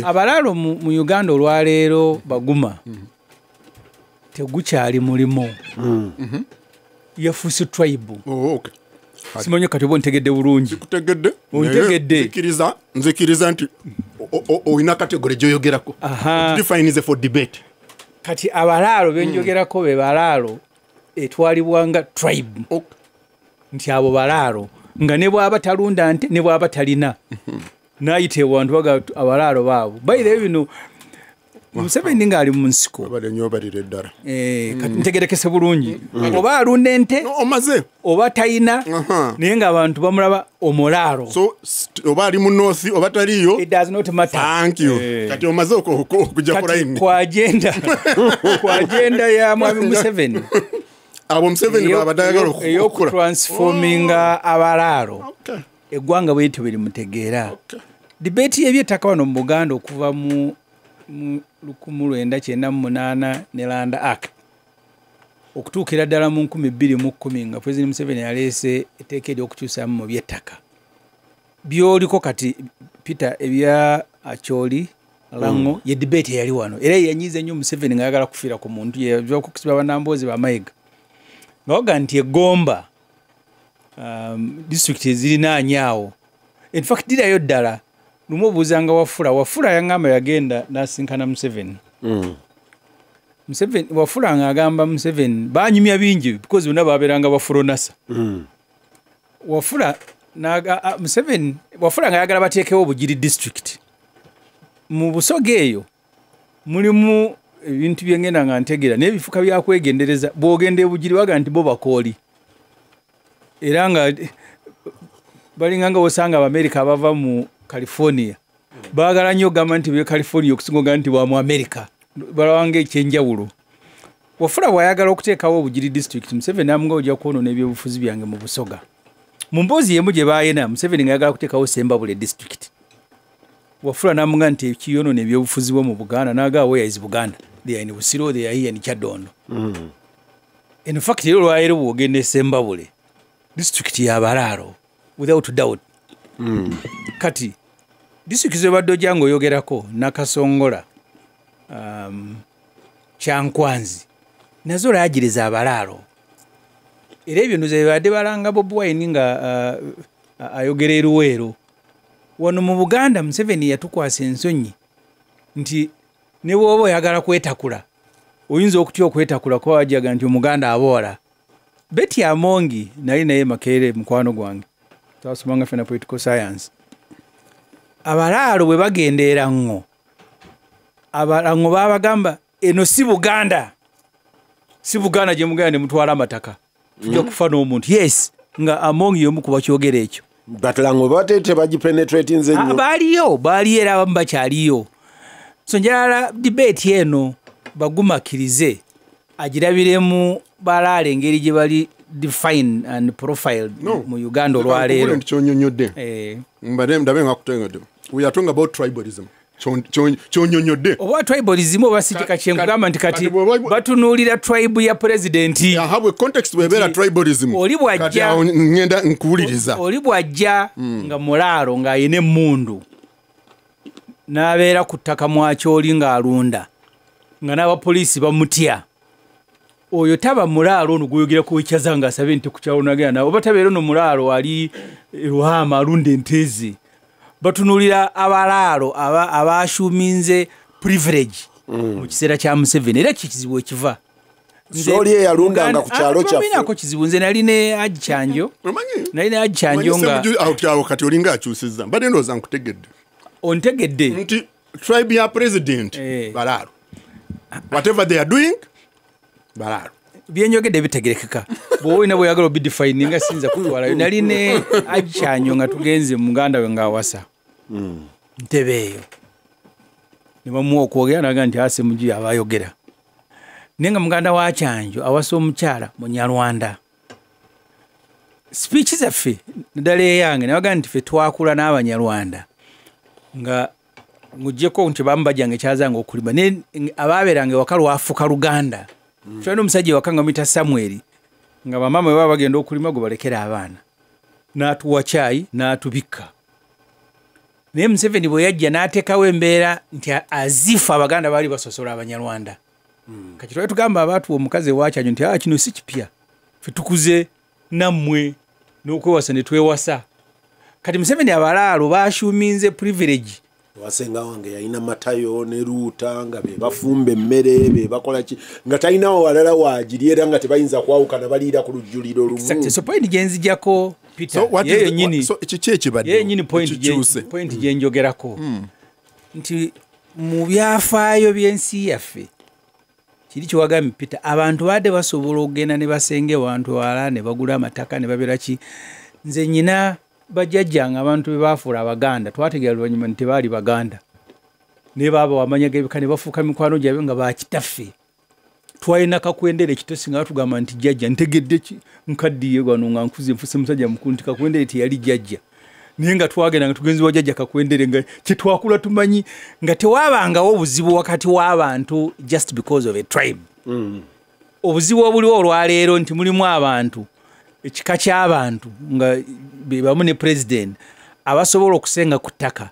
[SPEAKER 3] abalaalo mu Uganda olwaleero Baguma tegukyali mulimo yafuuse tribe simanyi kati oba ontegedde bulungi
[SPEAKER 2] nzikiriza nti olina kategori gyoyogerako definize for debate
[SPEAKER 3] kati abalaalo benjogerako be balaalo etwalibwa nga tribe nti abo balaalo nga ne bwaba talunda nte ne bwaba talina naayita ewantu baga abalaalo baabo bayire bino Museveni ng'ali mu nsiko kati ntegerekese bulungi oba alunda ente oba talina naye ng'abantu bamulaba omulaalo
[SPEAKER 2] oba ali mu north oba taliyo
[SPEAKER 3] it does not matter
[SPEAKER 2] kati omaze okujja ku line
[SPEAKER 3] kwa agenda ya mwami Museveni
[SPEAKER 2] abo Museveni babadayagala okukola
[SPEAKER 3] eyokutransforminga abalaalo eggwanga bwetyo biri mutegeera debate y'ebyettaka wano mu Buganda okuva mu 1998 ne Land Act okutuukira ddala mu 2010 nga President Museveni yaleese etteeka ery'okukyusamu mu by'ettaka byoliko kati Peter ebya Acholi Lango ye debate yali wano era yanyize nnyo Museveni nga yagala kufiira ku muntu yeokusiba banamboozi bamayiga ngawoga nti egomba district ezirinaanyaawo in fact dirayo ddala lumu obuuzanga wafula yangamba yagenda n'asinkana Museveni wafula ng'agamba Museveni banyumya bingi because bonna babeeranga bafuronasa wafula nga yagala bateekewo Bugiri district mu Busoga eyo mulimu ebintu byengenda nga ntegeera n'ebifuka byakwegendereza bw'ogenda Bugiri waga nti bo bakooli era nga balinga nga osanga Abamerika abava mu California baagala nnyo gamba nti be California okusinga nti bwa mu America balawanga ekyenjawulo wafula bw'ayagala okuteekawo Bugiri district Museveni amunga ojja kwonoona ebyobufuzi byange mu Busoga mu mboozi yemu gye baayina Museveni nga yagala kuteekawo Sembabule district wafula namunga nti ekiyonoona ebyobufuzi bwo mu Buganda n'agaawo where is Buganda they are in Busiro they are here in Kyadondo in fact ero lwayero bw'ogenda Sembabule district y'abalaalo without doubt kati district zebadde ojja ng'oyogerako Nakasongola Kyankwanzi nazo laagiriza abalaalo era ebyo ndoza bibadde balanga Bobi Wine nga ayogera eruweero wano mu Buganda Museveni yatukwasa ensonyi nti ne bw'oba oyagala kwetakula oyinza okutya okwetakula ko wajaga nti Omuganda aboola Betty Amongi naye Makerere mukwano gwange twasomanga fena political science abalaalo bwe bagendeera ŋŋo abalango babagamba eno si Buganda gye mugenda ne mutwala amataka tujja kufa n'omuntu yes nga Amongi y'omu ku bakyogera ekyo
[SPEAKER 1] batalango batete bagipenetrate nze nnyo
[SPEAKER 3] baaliyo era abamu bakyaliyo so njala debate eno bagumakirize agirabiremu balaale engeri gye bali define and profiled mu Uganda olwaleero
[SPEAKER 2] kyonyonyodde ndabe nga kutengadde we are talking about tribalism kyonyonyodde
[SPEAKER 3] oba tribalism oba sitika kyenkugamba nti kati batunuulira tribe ya president
[SPEAKER 2] habwe context webeera tribalism
[SPEAKER 3] oli bwajja
[SPEAKER 2] ngenda nkuwuliriza
[SPEAKER 3] oli bwajja nga mulaalo ng'ayina emmundu n'abeera ku ttaka mwakyoli ng'alunda nga n'abapoliisi bamutya oyo taba mulaalo ono gweyogera kuwekyaza nga asabe nti ku kyalo nagenda oba tabeera ono mulaalo ali Ruhama alunda entezi batunuulira abalaalo abashuuminze privilege mu kiseera kya Museveni era kikizibu ekiva
[SPEAKER 1] Zoli yalundanga ku kyalo kyaffe
[SPEAKER 3] nako kizibu nze nali ne Agichanjo nga
[SPEAKER 2] awo kati olinga akyusizza mbadde ndowooza nkutegedde
[SPEAKER 3] ontegedde
[SPEAKER 2] nti tribe ya president balaalo whatever they are doing balaalo
[SPEAKER 3] byenjogedde bitegerekeka bw'olina bweyagala obidefine nga sinza kutwalayo nali ne Agichanjo nga tugenze muganda we ng'awasa ntebe eyo ne bamuwa okwogera naga nti Ssemujju abayogera naye nga muganda wa Kyanjo awasa omukyala Munyarwanda speech zaffe naddala eyange nabaga nti ffe twakula n'Abanyarwanda nga ng'oggyeko nti bamu bajjanga ekyazanga okulima naye abaabeeranga ewaka lwafuka Luganda tulina omusajja ewaka nga muyita Samweri nga bamaama bwe baba bagenda okulima gwe balekera abaana n'atuwa caayi n'atubikka naye Museveni bwe yajja n'ateekawo embeera nti azifu Abaganda baali basosola Abanyarwanda kati twali tugamba abaatuwa omukazi ewa Kyanjo nti kino si kipya ffe tukuze nammwe n'okwewasa ne twewasa kati Museveni abalaalo bashuuminze privilege
[SPEAKER 1] wasenga wange yalina matayo ne ruuta nga be bafumba emmere be bakola ki nga talinawo walala waagiri era nga tebayinza kwawukana baliira ku lujjuliro lumu
[SPEAKER 3] so point gyenzijjako Peter yeyo nyini
[SPEAKER 2] kiki ekibadde
[SPEAKER 3] yeyo nyini point gyenjogerako nti mu byafaayo by'ensi yaffe kiri kiwagambye Peter abantu baadde basobola okugenda ne basenge abantu wala ne bagula amataka ne babeera ki nze nyina bajjajjanga abantu be baafuula Abaganda twategeera luvannyuma nti tebaali Baganda ne baaba wamanya g'ebika ne bafuuka mikwano gyabwe nga bakitaffe twalina kakwendere kitosinga batugamba nti jjajja ntegedde nkaddiye wano nga nkuze nfuse musajja mukulu nti kakwendere teyali jjajja naye nga twagenda nga tugenzi wa jjajja kakwendere nga kyetwakula tumanyi nga tewabangawo obuzibu wakati w'abantu just because of a tribe. Obuzibu obuliwo olwaleero nti mulimu abantu ekika ky'abantu nga bebamu ne president abasobola okusenga ku ttaka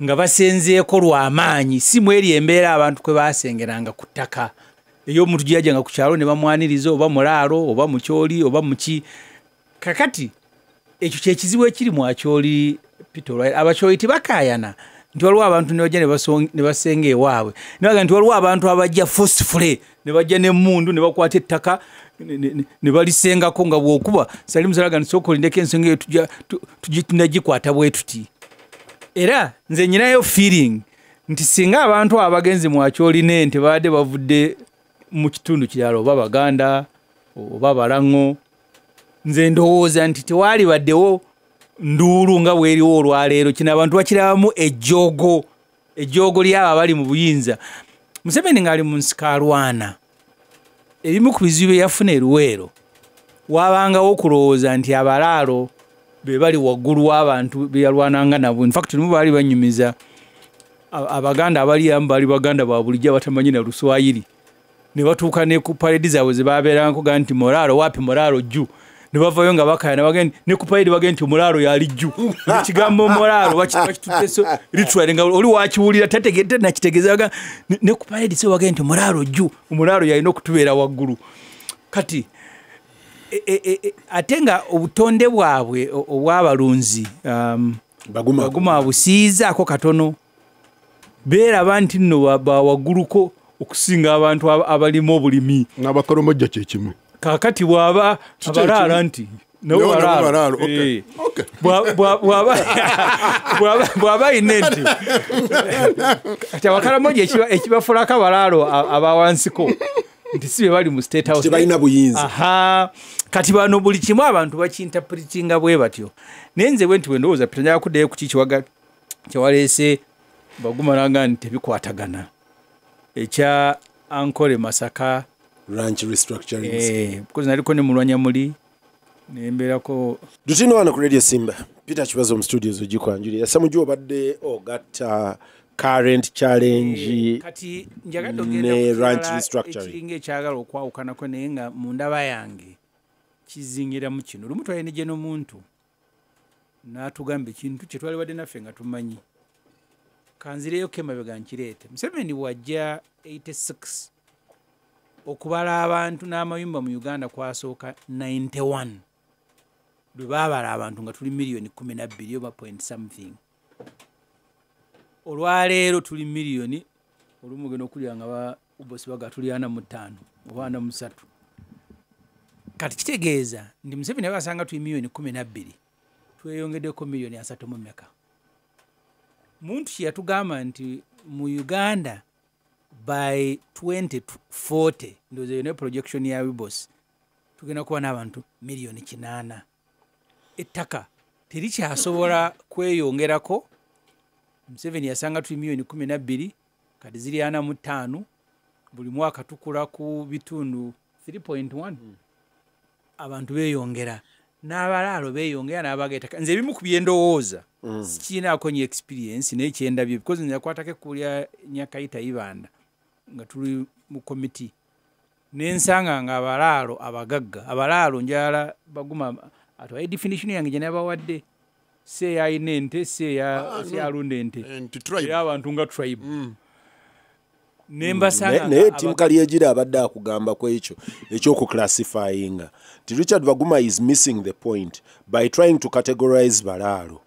[SPEAKER 3] nga basenzeeko lw'amaanyi si mweri embeera abantu kwe baasengeranga ku ttaka ey'omuntu gyeyajjanga ku kyalo ne bamwaniriza oba mulaalo oba mukyoli oba muki. Kakati ekyo kyekizibu ekiri mu akyoli Peter abakyoli tibakaayana nti waliwo abantu ne bajja ne basenga ewaabwe nebaga nti waliwo abantu abajja forcefully ne bajja n'emmundu ne bakwata ettaka ne balisengako nga bw'okuba sali musalaga nti sooka olindeko ensonga eyo tunagikwata bwe tuti. Era nze nyinayo feeling nti singa abantu abagenzi mu akyoli n'ente baadde bavudde mu kitundu kirala oba Baganda oba Balango nze ndowooza nti tewaali baddewo nduulu nga bweriwo olwaleero kino abantu bakirabamu ejjoogo lyabo abali mu buyinza. Museveni ng'ali mu nsikalwana ebimu ku bizibu byeyafuna eruweero waabangawo okulowooza nti abalaalo be bali waggulu w'abantu be yalwananga nabo. In fact nibo baali banyumiza Abaganda abaliyamu baali Baganda ba bulijjo batamanyi na Luswayiri ne batuuka ne ku paredi zaabwe ze baabeeranga kuga nti Moralo wapi Moralo jju ne bavayo nga bakayana bagenda ne ku paredi bagenda nti Moralo yali jju ekigambo Moralo bakituteso literally nga oli wakiwulira tategedde nakitegeeza ne ku paredi se bagenda nti Moralo jju Moralo yalina okutubeera waggulu. Kati ate nga obutonde bwabwe obw'abalunzi baguma abusiizaako katono beeraba nti nno bawagguluko okusinga abantu abalimu obulimi
[SPEAKER 2] n'abakolomojja kye kimu.
[SPEAKER 3] Kaakati bw'aba abalaala nti bw'aba ayina enti kati abakalamoja ekibafulako abalaalo abawansiko nti si be bali mu State House
[SPEAKER 1] tebalina buyinza.
[SPEAKER 3] Kati bano buli kimu abantu bakinterpretinga bwe batyo. Naye nze bwe nti bwe ndowooza Peter nyakuddeyo ku kyewaleese bagumalaga nti tebikwatagana ekya Ankole Masaka
[SPEAKER 1] ranch restructuring
[SPEAKER 3] because naliko ne mulwanya muli nembeerako
[SPEAKER 1] dutino wano ku Radio Simba Peter Kibazo mu studios ogikwanjulira Ssemujju obadde ogatta current challenge
[SPEAKER 3] kati
[SPEAKER 1] ne ranch restructuring
[SPEAKER 3] ekiringa ekyagala okwawukanako naye nga mu ndaba yange kizingira mu kino lumu twalina gye n'omuntu n'atugamba ekintu kye twali wadde naffe nga tumanyi kanzireyo kemabega nkireete. Museveni wajja 86 okubala abantu n'amayumba mu Uganda kwasooka 91 lwe baabala abantu nga tuli miliyoni 12 oba point something. Olwaleero tuli miliyoni olumu gena okulya nga bosi baga tuli 45 oba 43. Kati kitegeeza ndi Museveni abasanga tuli miliyoni 12 tweyongeddeko miliyoni 3 mu meka. Muntu kye yatugamba nti mu Uganda by 2040 ndoze yone projection ya Wibos tugenda kuba n'abantu miliyoni 8. Ettaka terikyasobola kweyongerako. Museveni yasanga tuli miliyoni 12 kati ziri 45 buli mwaka tukula ku bitundu 3.1 abantu beyongera n'abalaalo beyongera n'abageetaka. Nze ebimu ku byendowooza sikiinaako nyo experience naye kyendabye because nyakwatako kulya Nyakayita Ibanda nga tuli mu committee n'ensanga nga abalaalo abagagga abalaalo njala baguma atwaye definition yange gye nabawadde se yayina ente se yalunda ente y'abantu nga tribe nembasanga
[SPEAKER 1] naye Tim Kalyegira abadde akugamba ku ekyo eky'okuclassifyinga. Richard Baguma is missing the point by trying to categorize Balaalo.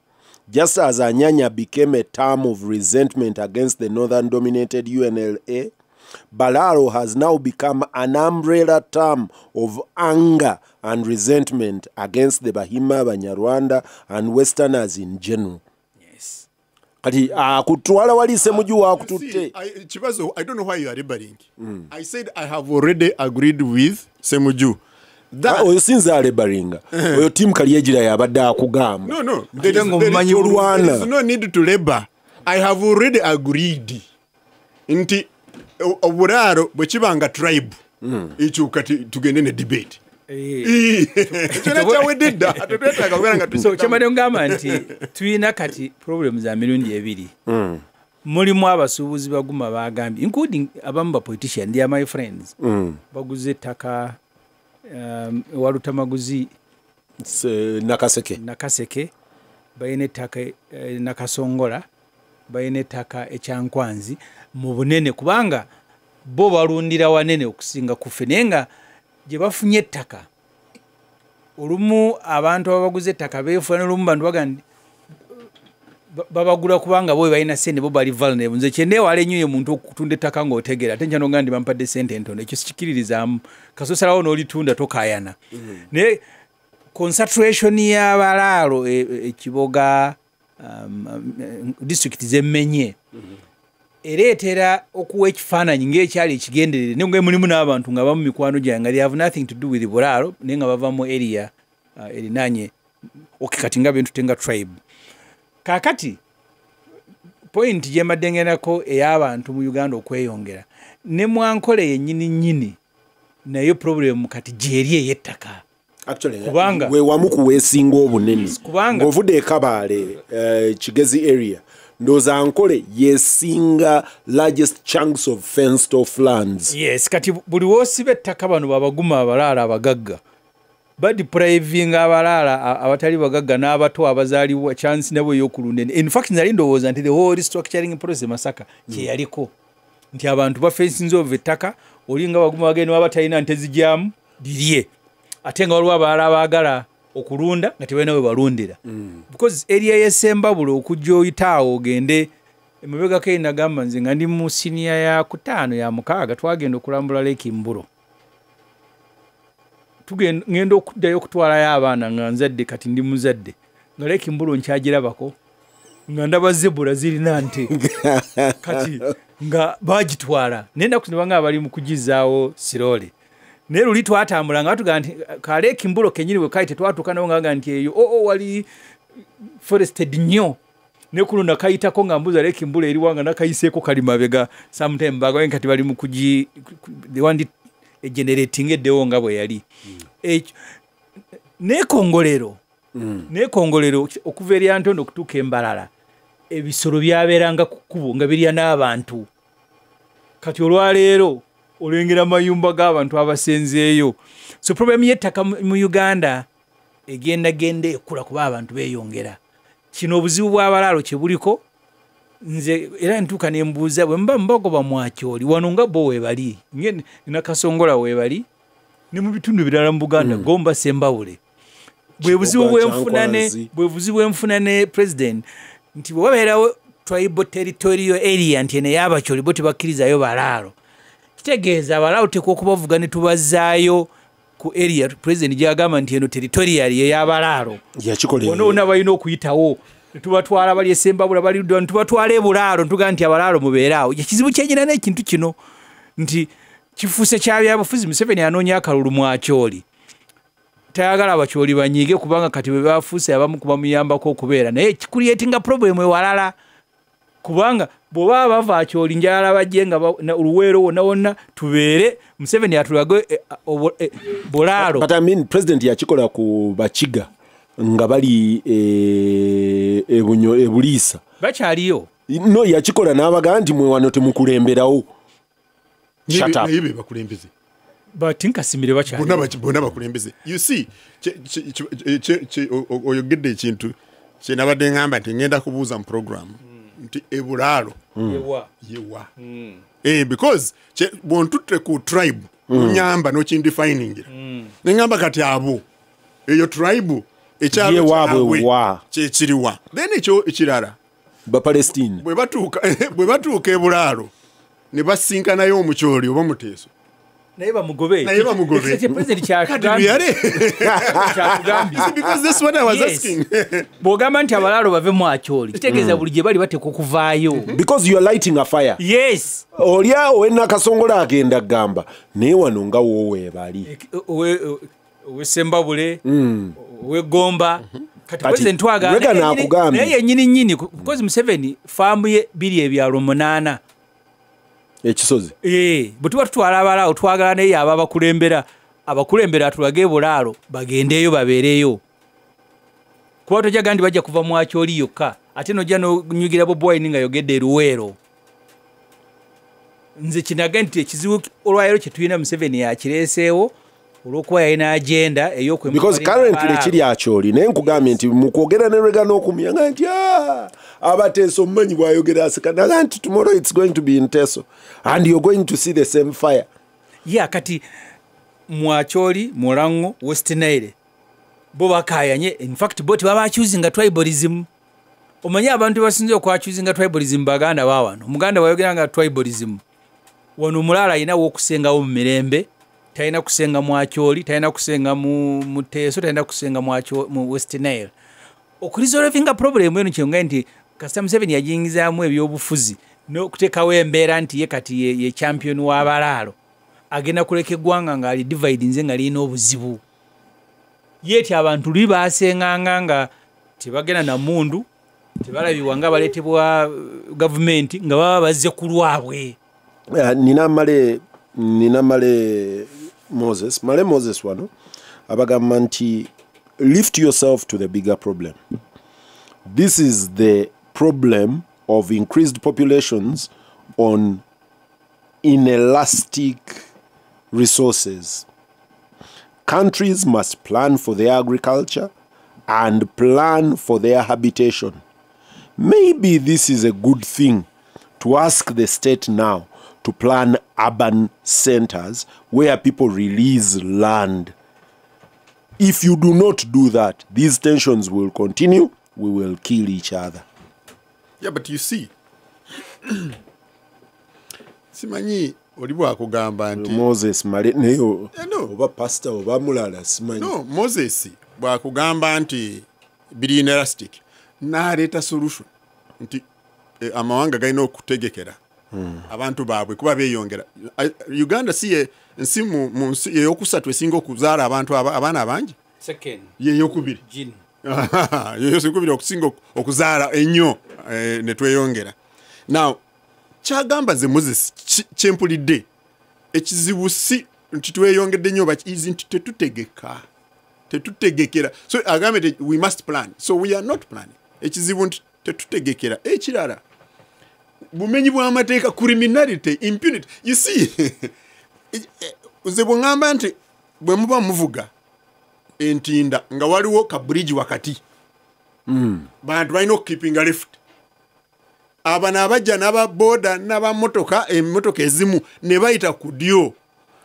[SPEAKER 1] Just as Anyanya became a term of resentment against the northern-dominated UNLA, Balaalo has now become an umbrella term of anger and resentment against the Bahima, Banyarwanda, and Westerners in general.
[SPEAKER 3] Yes.
[SPEAKER 1] Kati akutwala wali Ssemujju wakututte.
[SPEAKER 2] Chibazo, I don't know why you are rebelling. I said I have already agreed with Ssemujju.
[SPEAKER 1] Oyo sinza alebaringa oyo Tim Kalyegira yabadde akugamba.
[SPEAKER 2] No, there is no need to labor. I have already agreed nti obulaalo bwe kibanga tribe ekyo kati tugende ne debate kyona kyawededda tetwetaaga kubeera nga
[SPEAKER 3] so kyamade ngamba nti tulina kati problem za mirundi ebiri mulimu abasuubuzi baguma bagambye including abamu bapolitician they are my friends baguze ettaka walutamaguzi nakaseke bayina ettaka nakasongola bayina ettaka ekyankwanzi mu bunene kubanga bo balundira wanene okusinga kufe naye nga gye bafunye ettaka olumu abantu ababaguze ettaka beefuula n'olumu bantu bagandi babagula kubanga bo balina sente bo bali vulnerable nze kyenneewala ennyo ye muntu okutunda ettaka ng'otegera ate nkyano nga ndi bampadde sente entono ekyo sikikiririzaamu kasosalawo n'olitunda tokayana naye concentration y'abalaalo ekiboga district z'emmenye ereetera okuwa ekifaananyi ng'ekyali ekigenderere naye mulimu n'abantu nga bamu mikwano gyange they have nothing to do with bulaalo naye nga bava mu area erinaanye okikati nga bintu tenga tribe kaakati point gye mbadde ngendako ey'abantu mu Uganda okweyongera ne Mwankole yennyini nnyini naye problem kati gyeri ey'ettaka
[SPEAKER 1] kubanga we wamu kuweesinga obunene ng'ovudde e Kabaale Kigezi area ndowooza Ankole yesinga largest chunks of fenced off lands.
[SPEAKER 3] Yes, kati buli woosiba ettaka bano babaguma abalaala abagagga badiprivinga abalaala abatali bagagga n'abato abazaalibwa chance nabo y'okulunda. In fact nali ndowooza nti the whole restructuring process Masaka kyeyaliko nti abantu bafensinze ova ettaka olinga baguma bagenda abatalina ntezijyamu lirye ate nga waliwo abalala abaagala okulunda nga tebalina we balundira because area y'Essembabule okujja oyitaawo ogende emabega ke nagamba nze nga ndi mu siniya ya 5 ya 6 twagenda okulambula Lake Mbulo ngenda okuddayo okutwalayo abaana nga nzadde kati ndi muzadde nga Lake Mbulo nkyagirabako nga ndaba zebula zirina nte kati nga bagitwala nenda kusiba nga abali mu kugizaawo Sirole naye luli twatambula nga batuga nti ka Lake Mbulo kenyini we kayite twatuuka nawo nga nti eyo wali forested nnyo ne kulunda kayitako nga mbuza Lake Mbulo eri wanga nakayiseeko kali mabega sometime bago kati bali mu kugi they want generating eddewo nga bwe yali nekongolero okuva eri Antondo okutuuka Embalala ebisolo byabeeranga ku kkubo nga birya n'abantu kati olwaleero olengera mayumba g'abantu abasenzeeyo so problem y'ettaka mu Uganda egenda ekula kuba abantu beeyongera kino obuzibu bw'abalaalo kye buliko nze era ntuuka ne mbuuza bwe mba mbagoba Mwakyoli wano nga bo weebali Nakasongola weebali ne mu bitundu birala mu Buganda Gomba Ssembabule bwe buzibu bwenfuna ne president nti bwe wabeerawo tribal territorial area nti eno y'Abakyoli bo tebakkirizayo balaalo kitegeeza abalaalo tekwa okubavuga ne tubazaayo ku area president gyagamba nti eno territorial y'abalaalo bonaona balina okuyitawo tubatwala bali Essembabule bali tubatwala ebulaalo ntuga nti abalaalo mubeeraawo ekizibu kyenyina n'ekintu kino nti kifuuse kyabyabufuzi Museveni anoonya akalulu Mwakyoli tayagala Abakyoli banyiige kubanga kati bwe bafuuse abamu kubamuyambako okubeera naye kikulyetinga problem ewalala kubanga bw'oba bava Akyoli njala bajje nga oluweero wonna tubeere Museveni atulage bulaalo.
[SPEAKER 1] But I mean president yakikola ku Bakiga nga bali Buliisa
[SPEAKER 3] bakyaliyo
[SPEAKER 1] no yakikola n'abaga nti mwe wano temukulemberawo shut up
[SPEAKER 2] yibe bakulembeze
[SPEAKER 3] but nkasimire bakyaliyo
[SPEAKER 2] bona bakulembeze you see oyogedde ekintu kye nabadde ngamba nti ngenda kubuuza mu program nti ebulaalo yewa because bwontutte ku tribe unyamba nokindefiningira nengamba kati abo eyo tribe ekyalo kyabwe kyekiriwa then ekyo ekirala
[SPEAKER 1] Bapalestine
[SPEAKER 2] bwe batuuka ebulaalo ne basinkanayo Omukyoli oba Muteeso
[SPEAKER 3] naye bamugobe
[SPEAKER 2] because that's what I was asking
[SPEAKER 3] bw'ogamba nti abalaalo bave Mwakyoli kitegeeza buli gye bali bateeka okuvaayo
[SPEAKER 1] because you are lighting a fire.
[SPEAKER 3] Yes,
[SPEAKER 1] olyawo Nakasongola agenda gamba naye wano nga woweebali
[SPEAKER 3] ow'Essembabule ow'Egomba kati president twagamba naye yennyini because Museveni faamu ye biri ebyalo 8
[SPEAKER 1] ekisozi
[SPEAKER 3] bwe tuba tutwala abalaawo twagala naye aba abakulembera tulage bulaalo bagendeeyo babeereyo kuba tojaga ndi bajja kuva mwakyoli yokka ate nojja nonyugira Bobi nga yogedde Luweero. Nze kinaga nti ekizibu olwaleero kye tulina Museveni yakireeseewo olw'okuba yalina agenda
[SPEAKER 1] because currently kiri akyoli naye nkugambye nti mu kwogera ne Reagan okumuyanga nti abateeso omumanyi bw'ayogera aseka naga nti tomorrow it's going to be in Teso and you're going to see the same fire.
[SPEAKER 3] Kati mwakyoli Mulango West Nile bo bakayanye in fact bo tebaba choosing tribalism. Omanyi abantu basinze okwachoosing tribalism baganda bawano omuganda bayogera nga tribalism wano mulala ina wokusengawo mu mirembe taina kusenga mwakyoli taina kusenga mu Teso taina kusenga mu West Nile okuresolvinga problem eno kyonga nti Kasita Museveni yajingizaamu ebyobufuzi n'okuteekawo embeera nti ye kati ye champion w'abalaalo agenda kuleka eggwanga ng'ali divide nze nga lirina obuzibu yeeti abantu luli baasenganga nga tebagenda na mundu tebalabibwa nga baleetebwa gavumenti nga baba bazze ku lwabwe.
[SPEAKER 1] nina male Moses wano abagamba nti lift yourself to the bigger problem. This is the problem of increased populations on inelastic resources. Countries must plan for their agriculture and plan for their habitation. Maybe this is a good thing to ask the state now to plan urban centers where people release land. If you do not do that, these tensions will continue. We will kill each other.
[SPEAKER 2] Yeah, but you see, simanyi olibwa kugamba nti
[SPEAKER 1] Moses male neyo oba pastor oba mulala simanyi.
[SPEAKER 2] No, Moses bwa kugamba nti biri inelastic n'aleeta solution nti amawanga galina okutegekera abantu baabwe kuba beeyongera. Uganda si nsi mu nsi eyokusatu esinga okuzaala abantu abaana abangi.
[SPEAKER 3] Second
[SPEAKER 2] yeyokubiri yeyokubiri okusinga okuzaala ennyo ne tweyongera. Now kyagamba ze Moses kyempulidde ekizibu si nti tweyongedde nnyo bakizi nti tetutegekera. So agambe we must plan, so we are not planning. Ekizibu nti tetutegekera. Ekirala bumenyi bw'amateeka, criminality, impunity. You see ze bw'ngamba nti bwe muba muvuga entinda nga waliwo ka bridge wakati bantu balina okukeepinga left. Abana abajja n'ababoda n'abamotoka emmotoka ezimu ne bayita ku ddyo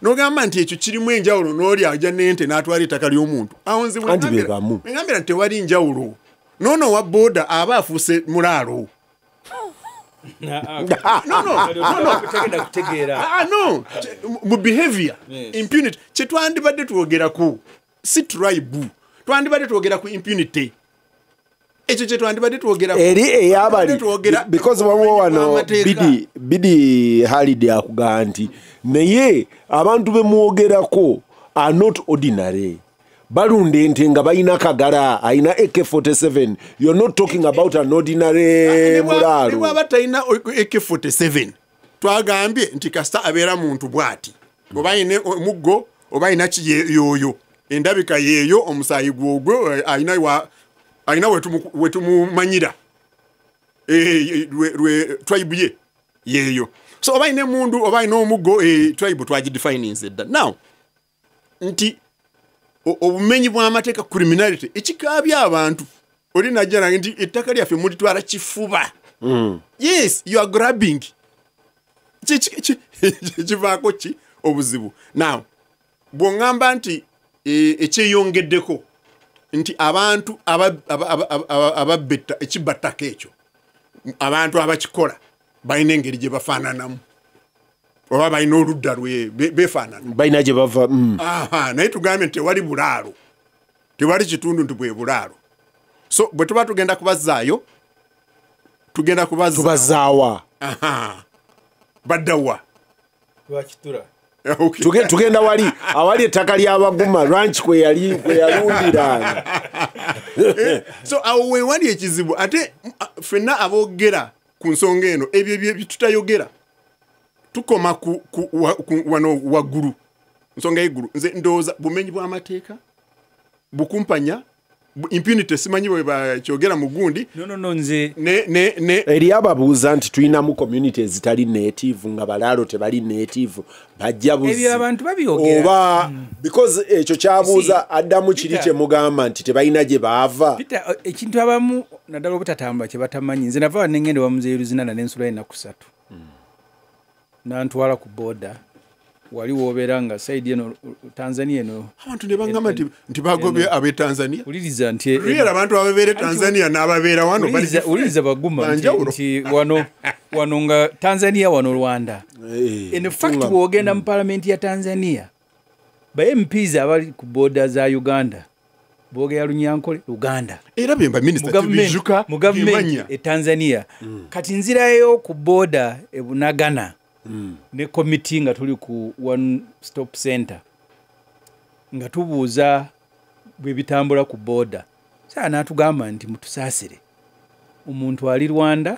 [SPEAKER 2] n'ogamba nti ekyo kirimu enjawulo n'oli ajja n'ente n'atwala ettaka ly'omuntu. Awo nze ngambira nti tewali njawulo. Noono wa boda aba afuuse mulaalo. No, mu behavior, impunity. Kye twandibadde twogerako si tribe, twandibadde twogera ku impunity. Ekyo kye twandibadde twogerako
[SPEAKER 1] eri eyabali because waliwo wano bidi holiday akugaa nti naye abantu bemwogerako are not ordinary. Balunda ente nga balina kagala ayina AK-47. You're not talking about an ordinary mulaalo.
[SPEAKER 2] Niba batalina AK-47 twagambye nti kasita abeera muntu bwati oba ayina muggo oba ayina kiyoyo endabika yeeyo omusaayi gwogwe ayina wetumumanyira tribe ye yeeyo. So oba ayina emundu oba ayina omuggo tribe twagidefininze dda. Now nti obumenyi bw'amateeka, criminality, ekikaabya abantu oli najjana nti ettaka lyaffe mulitwala kifuba. Yes, you are grabbing. Kivaako ki obuzibu. Now bw'ongamba nti ekyeyongeddeko nti abantu ababetta ekibattaka ekyo abantu abakikola balina engeri gye bafaananamu oba balina oludda lwe befaanana
[SPEAKER 1] balina gye bava.
[SPEAKER 2] Naye tugambye nti tewali bulaalo, tewali kitundu nti bwe bulaalo. So bwe tuba tugenda kubazaayo
[SPEAKER 1] tubazaawa
[SPEAKER 2] baddawa
[SPEAKER 3] lwakitura
[SPEAKER 1] tugenda wali awali ettaka ly'abaguma ranch kwe yalundira.
[SPEAKER 2] So awo wewali ekizibu ate ffenna aboogera ku nsonga eno ebyo bye tutayogera tukoma wano waggulu nsonga y'eggulu nze ndowooza bumenyi bw'amateeka bukumpanya impunity simanyi bwe bakyogera mu gundi
[SPEAKER 3] no nze
[SPEAKER 1] eri ababuuza nti tulinamu community ezitali native nga balaalo tebali native bajja buzi
[SPEAKER 3] ebyo abantu babyogera
[SPEAKER 1] oba because ekyo kyabuuza addamu kiri kye mugamba nti tebalina gye baava
[SPEAKER 3] ekintu abamu naddala obutatamba kye batamanyi nze nava nengende wamuzeeru zinana n'ensula enaku 3 nantwala ku border wali wobeera nga saidi eno Tanzania eno
[SPEAKER 2] abantu ne bangamba nti bagobye ab'e Tanzania
[SPEAKER 3] uliriza nti
[SPEAKER 2] rero abantu ababeera Tanzania n'ababeera wano
[SPEAKER 3] uliriza baguma nti wano nga Tanzania wano Rwanda in fact bwogenda mu parliament ya Tanzania ba MPs abali ku border za Uganda boogera Lunyankole Uganda
[SPEAKER 2] era bemba minister tibijuka
[SPEAKER 3] mu government e Tanzania kati nzirayo ku border e Bunagana ne committee nga tuli ku one stop center nga tubuuza bwe bitambula ku border saa natugamba nti mutusaasire omuntu ali Rwanda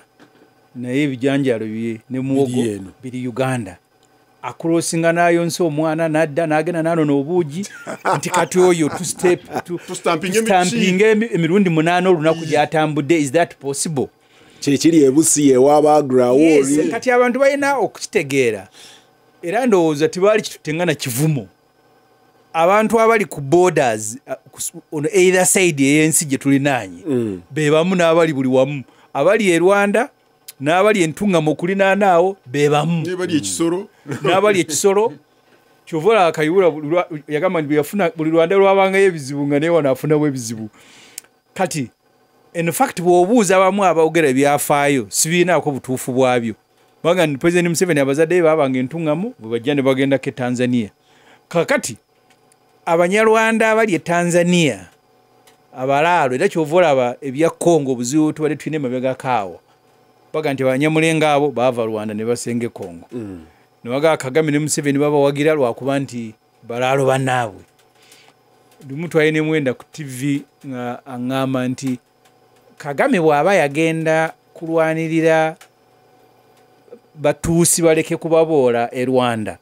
[SPEAKER 3] naye ebijanjalo bye ne muwogo biri Uganda akulosinga nayo nsi omwana nadda n'agenda n'anona obuugi nti kati oyo tustampinga emirundi 8 olunaku gyatambudde. Is that possible?
[SPEAKER 1] kyekiri ebusi ewabaagrawo
[SPEAKER 3] yes, kati abantu balina okukitegeera era ndowooza tibali kitutengana kivumo abantu abali ku borders on either side y'ensi gye tulinaanye be bamu n'abali buli wamu abali e Rwanda n'abali entungamo kulinaanaawo be bamu n'abali ekisoro kyovola akayibula yagamba nti yafuna buli Rwanda lwabangayo ebizibu nga naye wano afunamu ebizibu kati in fact bw'obuuza abamu abaogera ebyafaayo sibiinaako butuufu bwabyo banga ni President Museveni abazadde babanga entungamo bwe bajja ne bagendako e Tanzania kakati abanyarwanda abali e Tanzania abalaalo era kyova olaba ebya Congo obuzibu tubadde tulina emabega kaawo baga nti abanyamulenga abo baava Rwanda ne basenge Congo ne baga Kagame ne Museveni babawagira lwakuba nti balaalo bannaabwe lumu twalina mwenda ku TV nga aŋŋamba nti Kagame bw'aba yagenda kulwanirira batuusi baleke kubaboola e Rwanda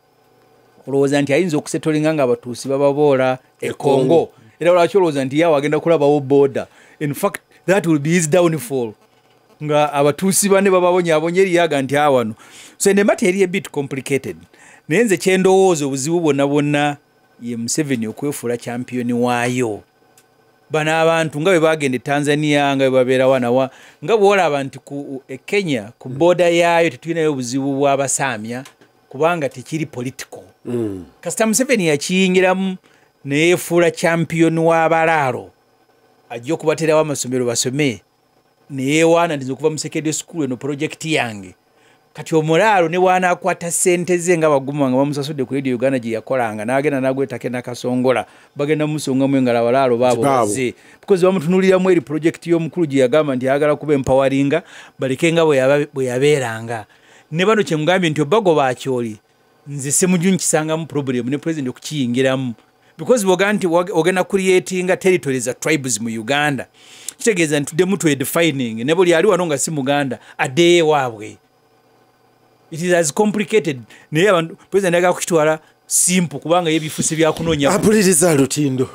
[SPEAKER 3] olowooza nti ayinza okusetolinga nga abatuusi bababoola e Congo era lwaki olowooza nti yawe agenda kulabawo border. In fact that will be his downfall nga abatuusi bane bababonyaabonye eriyaga nti awano so ne matter eri a bit complicated naye nze kyendowooza obuzibu bwonna bwonna ye Museveni okwefuula champion waayo bana abantu nga bwe bagende Tanzania nga bwe babeera wanawa nga bw'olaba nti ku Kenya ku border yaayo tetulinayo obuzibu bw'abasaamya kubanga tekiri political kasita Museveni yakiyingiramu neyefuula champion w'abalaalo ajja okubaterawo amasomero basome neyewaana ndiza okuva mu secondary school eno project yange kati omulaalo ne waanaakwata ssente ze nga baguma nga bamusasudde ku Radio Uganda gye yakolanga n'agenda n'agwetake nakasongola bagenda musongamu engala abalaalo baabo bazze because bamutunuuliramu eri project y'omukulu gye yagamba nti ayagala kuba empawaringa baleke nga bwe yabeeranga ne bano kye mugambye nti obago bakyoli nze Ssemujju nkisangamu problem ne president okukiyingiramu because bwoga nti ogenda creatinga territories za tribes mu Uganda kitegeeza nti tuddemu twedefining ne buli ali wano nga si Muganda addeyo ewaabwe. It is as complicated naye abantu president agala kukitwala simple kubanga yebifusi byakunoonya
[SPEAKER 1] apuliriza Olutindo